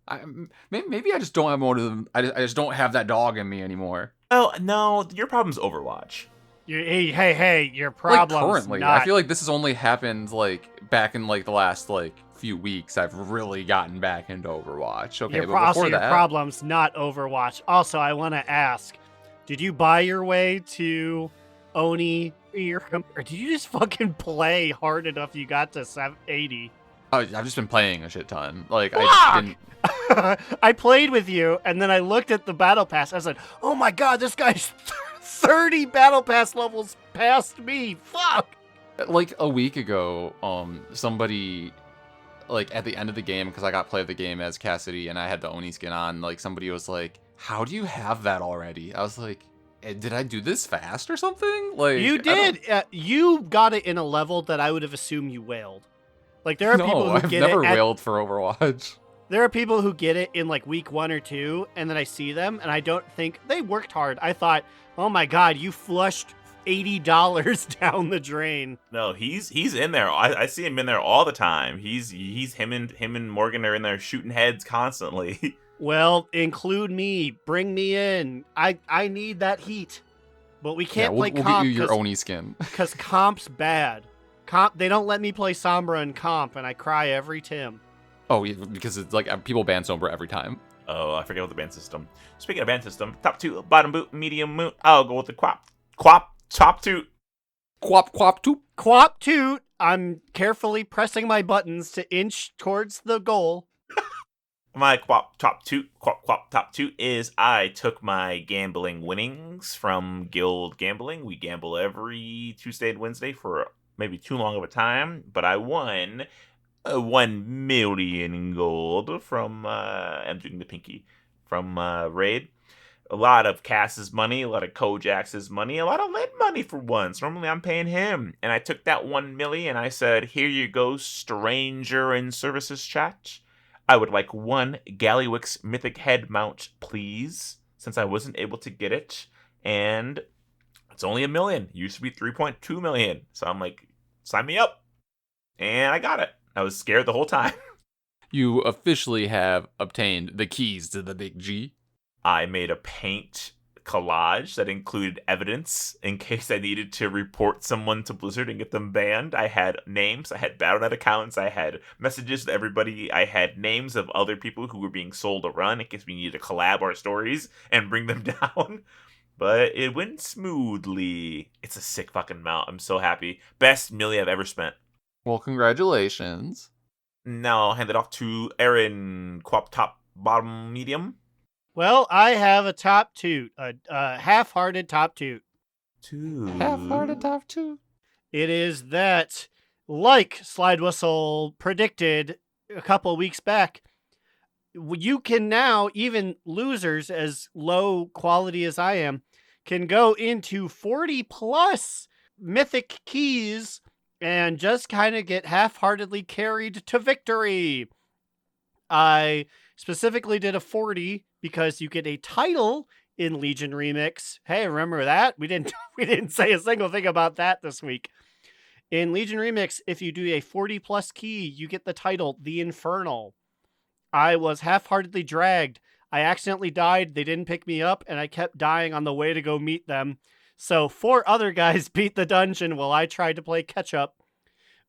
S4: Maybe I just don't have more of them. I just don't have that dog in me anymore.
S3: Oh no, your problem's Overwatch.
S5: Hey, your problem's
S4: like currently,
S5: not...
S4: I feel like this has only happened like back in like the last like few weeks. I've really gotten back into Overwatch. Okay, but before that,
S5: your problem's not Overwatch. Also, I want to ask, did you buy your way to Oni, or did you just fucking play hard enough you got to 780?
S4: Oh, I've just been playing a shit ton. Like,
S5: Fuck!
S4: I didn't.
S5: I played with you, and then I looked at the battle pass. I said, "Oh my god, this guy's 30 battle pass levels past me." Fuck.
S4: Like a week ago, somebody, like at the end of the game, because I got play of the game as Cassidy and I had the Oni skin on. Like somebody was like, "How do you have that already?" I was like, "Did I do this fast or something?" Like
S5: you did. You got it in a level that I would have assumed you wailed. Like there are people who
S4: I've
S5: get
S4: never
S5: it.
S4: wailed for Overwatch.
S5: There are people who get it in like week 1 or 2, and then I see them, and I don't think they worked hard. I thought, oh my god, you flushed $80 down the drain.
S3: No, he's in there. I see him in there all the time. He's him and Morgan are in there shooting heads constantly.
S5: Well, include me. Bring me in. I need that heat. But we can't play
S4: we'll
S5: comp.
S4: get you your Oni skin.
S5: Because comp's bad. They don't let me play Sombra in comp, and I cry every Tim.
S4: Oh, yeah, because it's like people ban Sombra every time.
S3: Oh, I forget what the ban system. Speaking of ban system, top 2, bottom boot, medium moot. I'll go with the quap, top 2.
S4: Quap toot.
S5: Quap toot. I'm carefully pressing my buttons to inch towards the goal.
S3: My quap top 2 is I took my gambling winnings from Guild Gambling. We gamble every Tuesday and Wednesday for maybe too long of a time, but I won 1 million gold from I'm doing the pinky from Raid. A lot of Cass's money, a lot of Kojax's money, a lot of Lid money for once. Normally I'm paying him. And I took that 1 million and I said, here you go, stranger in services chat. I would like 1 Galliwix Mythic Head mount, please, since I wasn't able to get it. And It's only 1 million. It used to be 3.2 million. So I'm like, sign me up. And I got it. I was scared the whole time.
S4: You officially have obtained the keys to the big G.
S3: I made a paint collage that included evidence in case I needed to report someone to Blizzard and get them banned. I had names, I had Battle.net accounts, I had messages to everybody, I had names of other people who were being sold a run in case we needed to collab our stories and bring them down. But it went smoothly. It's a sick fucking mount. I'm so happy. Best milli I've ever spent.
S4: Well, congratulations.
S3: Now I'll hand it off to Aaron, Quap top, bottom, medium.
S5: Well, I have a top toot, a half-hearted top toot.
S4: Half-hearted top two.
S5: It is that, like Slidewhistle predicted a couple of weeks back, you can now, even losers as low quality as I am, can go into 40-plus mythic keys and just kind of get half-heartedly carried to victory. I specifically did a 40 because you get a title in Legion Remix. Hey, remember that? We didn't say a single thing about that this week. In Legion Remix, if you do a 40-plus key, you get the title The Infernal. I was half-heartedly dragged. I accidentally died. They didn't pick me up, and I kept dying on the way to go meet them. So 4 other guys beat the dungeon while I tried to play catch-up.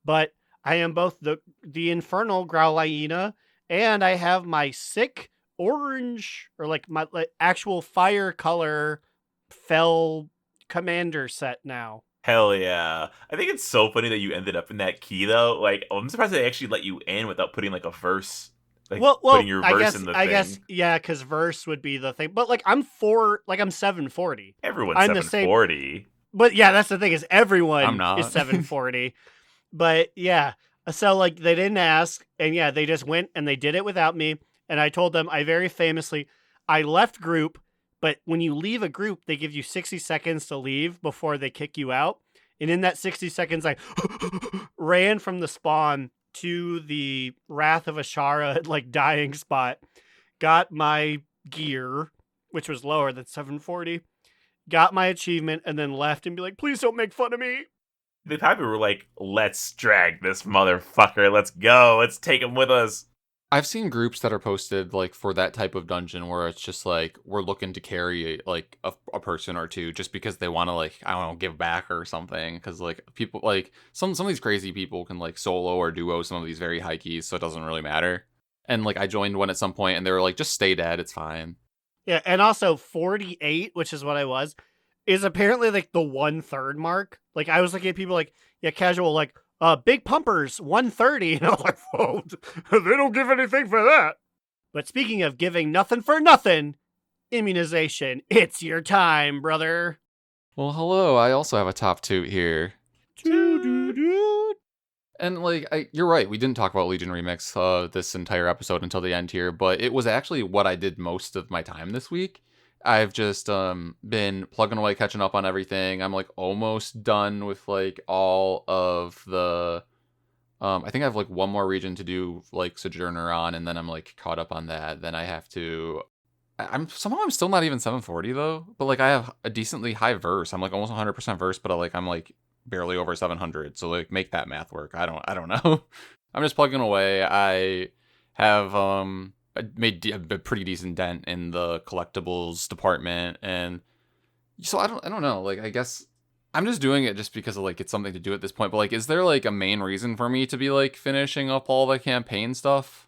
S5: But I am both the Infernal Growliina, and I have my sick orange, or like my actual fire color Fel commander set now.
S3: Hell yeah. I think it's so funny that you ended up in that key, though. Like, I'm surprised they actually let you in without putting, like, a verse. Like, putting your verse in the thing.
S5: I guess, yeah, because verse would be the thing. But, like, I'm 740.
S3: Everyone's
S5: I'm
S3: 740.
S5: But, yeah, that's the thing, is everyone
S4: I'm not.
S5: is 740. But, yeah. So, like, they didn't ask, and, yeah, they just went and they did it without me. And I told them, I left group, but when you leave a group, they give you 60 seconds to leave before they kick you out. And in that 60 seconds, I ran from the spawn to the Wrath of Ashara, like, dying spot, got my gear, which was lower than 740, got my achievement, and then left and be like, please don't make fun of me.
S3: They probably were like, let's drag this motherfucker. Let's go. Let's take him with us.
S4: I've seen groups that are posted like for that type of dungeon where it's just like we're looking to carry like a person or two just because they want to, like, I don't know, give back or something, because like people like some of these crazy people can like solo or duo some of these very high keys, so it doesn't really matter. And like I joined one at some point and they were like, just stay dead, it's fine.
S5: Yeah, and also 48, which is what I was, is apparently like the 1/3 mark. Like I was looking at people like, yeah, casual, like, big pumpers, 130. And I was like, whoa, they don't give anything for that. But speaking of giving nothing for nothing, immunization, it's your time, brother.
S4: Well, hello, I also have a top toot here. And like, you're right, we didn't talk about Legion Remix this entire episode until the end here, but it was actually what I did most of my time this week. I've just been plugging away, catching up on everything. I'm like almost done with like all of the I think I have like one more region to do like Sojourner on, and then I'm like caught up on that. Then I have to I'm still not even 740 though, but like I have a decently high verse. I'm like almost 100% verse, but I'm like barely over 700. So like make that math work. I don't know. I'm just plugging away. I have I made a pretty decent dent in the collectibles department, and so I don't know. Like, I guess I'm just doing it just because of like it's something to do at this point. But like, is there like a main reason for me to be like finishing up all the campaign stuff,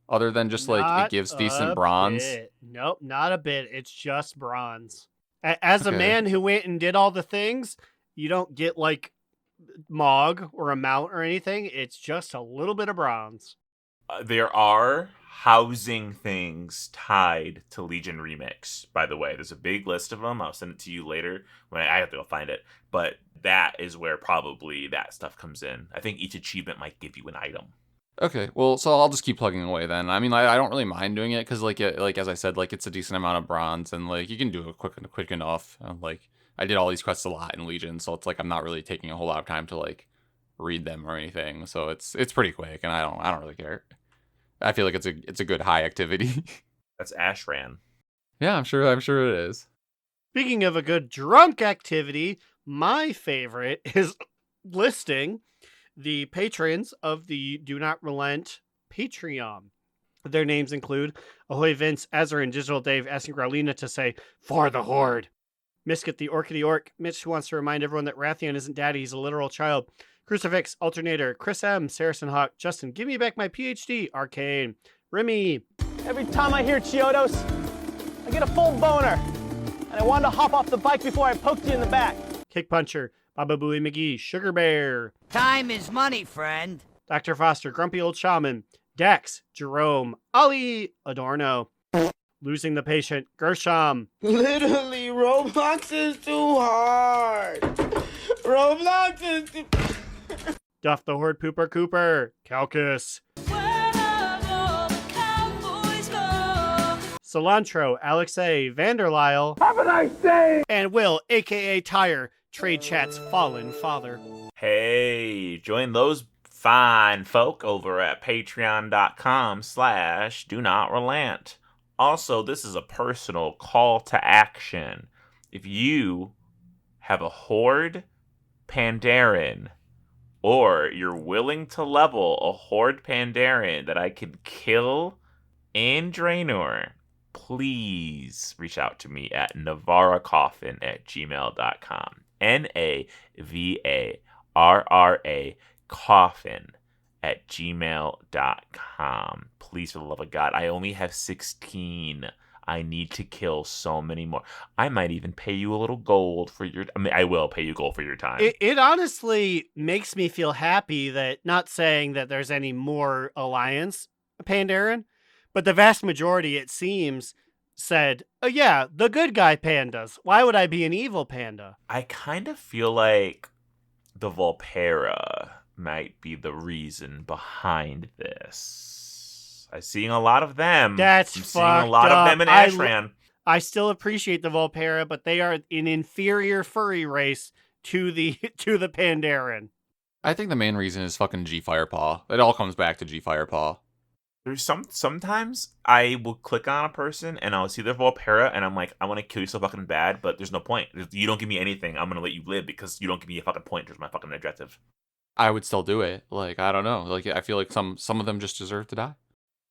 S4: other than just like it gives decent bronze?
S5: Nope, not a bit. It's just bronze. As a
S4: Okay.
S5: man who went and did all the things, you don't get like Mog or a mount or anything. It's just a little bit of bronze.
S3: There are housing things tied to Legion Remix, by the way. There's a big list of them. I'll send it to you later when I have to go find it. But that is where probably that stuff comes in. I think each achievement might give you an item.
S4: Okay, well, so I'll just keep plugging away then. I mean, I don't really mind doing it because, like as I said, like it's a decent amount of bronze, and like you can do it quick enough. Like I did all these quests a lot in Legion, so it's like I'm not really taking a whole lot of time to like read them or anything. So it's pretty quick, and I don't really care. I feel like it's a good high activity.
S3: That's Ashran.
S4: Yeah, I'm sure it is.
S5: Speaking of a good drunk activity, my favorite is listing the patrons of the Do Not Relent Patreon. Their names include Ahoy Vince, Azar, and Digital Dave asking Growliina to say, "For the Horde." Misket the Orchidee Orc, Mitch who wants to remind everyone that Rathian isn't daddy, he's a literal child. Crucifix, Alternator, Chris M, Saracen Hawk, Justin, give me back my PhD, Arcane, Remy.
S6: Every time I hear Chiodos, I get a full boner. And I wanted to hop off the bike before I poked you in the back.
S5: Kick Puncher, Baba Booey McGee, Sugar Bear.
S7: Time is money, friend.
S5: Dr. Foster, Grumpy Old Shaman, Dex, Jerome, Ollie, Adorno. Losing the Patient, Gershom.
S8: Literally, Roblox is too hard. Roblox is too...
S5: Duff the Horde Pooper Cooper, Calcus. Cilantro, Alex A, Vanderlyle.
S8: Have a nice day!
S5: And Will, aka Tire, Trade Chat's fallen father.
S3: Hey, join those fine folk over at patreon.com/do not relent. Also, this is a personal call to action. If you have a Horde Pandaren, or you're willing to level a Horde Pandaren that I can kill in Draenor, please reach out to me at navaracoffin@gmail.com. NAVARRA coffin@gmail.com. Please, for the love of God, I only have 16. I need to kill so many more. I might even pay you a little gold for your... I mean, I will pay you gold for your time.
S5: It honestly makes me feel happy that, not saying that there's any more Alliance Pandaren, but the vast majority, it seems, said, oh yeah, the good guy pandas. Why would I be an evil panda?
S3: I kind of feel like the Volpera might be the reason behind this. I'm seeing a lot of them.
S5: That's
S3: I'm seeing a lot
S5: fucked
S3: of them in
S5: up.
S3: Ashran.
S5: I still appreciate the Volpera, but they are an inferior furry race to the Pandaren.
S4: I think the main reason is fucking G Firepaw. It all comes back to G Firepaw.
S3: There's sometimes I will click on a person and I'll see their Volpera and I'm like, I want to kill you so fucking bad, but there's no point. You don't give me anything. I'm gonna let you live because you don't give me a fucking point. There's my fucking objective.
S4: I would still do it. Like, I don't know. Like, I feel like some of them just deserve to die.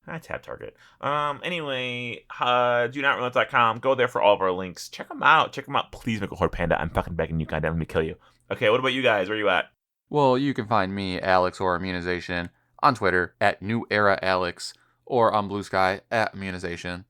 S3: I tap target. Anyway, donotremote.com. Go there for all of our links. Check them out. Please make a Horde Panda. I'm fucking begging you. Goddamn, let me kill you. Okay, what about you guys? Where are you at?
S4: Well, you can find me, Alex or Immunization, on Twitter at NewEraAlex, or on Blue Sky at Immunization.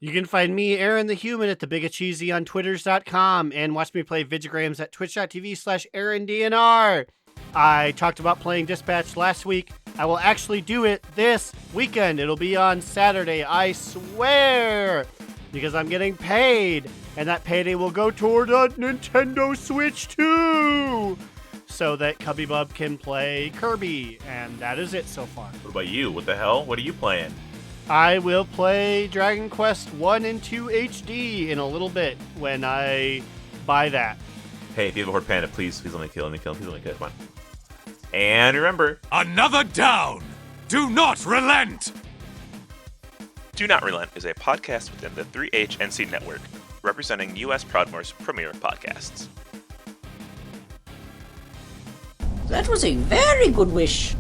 S5: You can find me, Aaron the Human, at the Bigacheesy on Twitters.com, and watch me play Vigigrams at twitch.tv/AaronDNR. I talked about playing Dispatch last week. I will actually do it this weekend. It'll be on Saturday, I swear, because I'm getting paid, and that payday will go toward a Nintendo Switch 2, so that Cubby Bub can play Kirby, and that is it so far.
S3: What about you? What the hell? What are you playing?
S5: I will play Dragon Quest 1 and 2 HD in a little bit when I buy that.
S3: Hey, if you have a Horde Panda, please let me kill him. Please let me kill him. Come on. And remember,
S1: Another down! Do not relent!
S9: Do Not Relent is a podcast within the 3HNC network, representing U.S. Proudmoore's premier podcasts.
S7: That was a very good wish.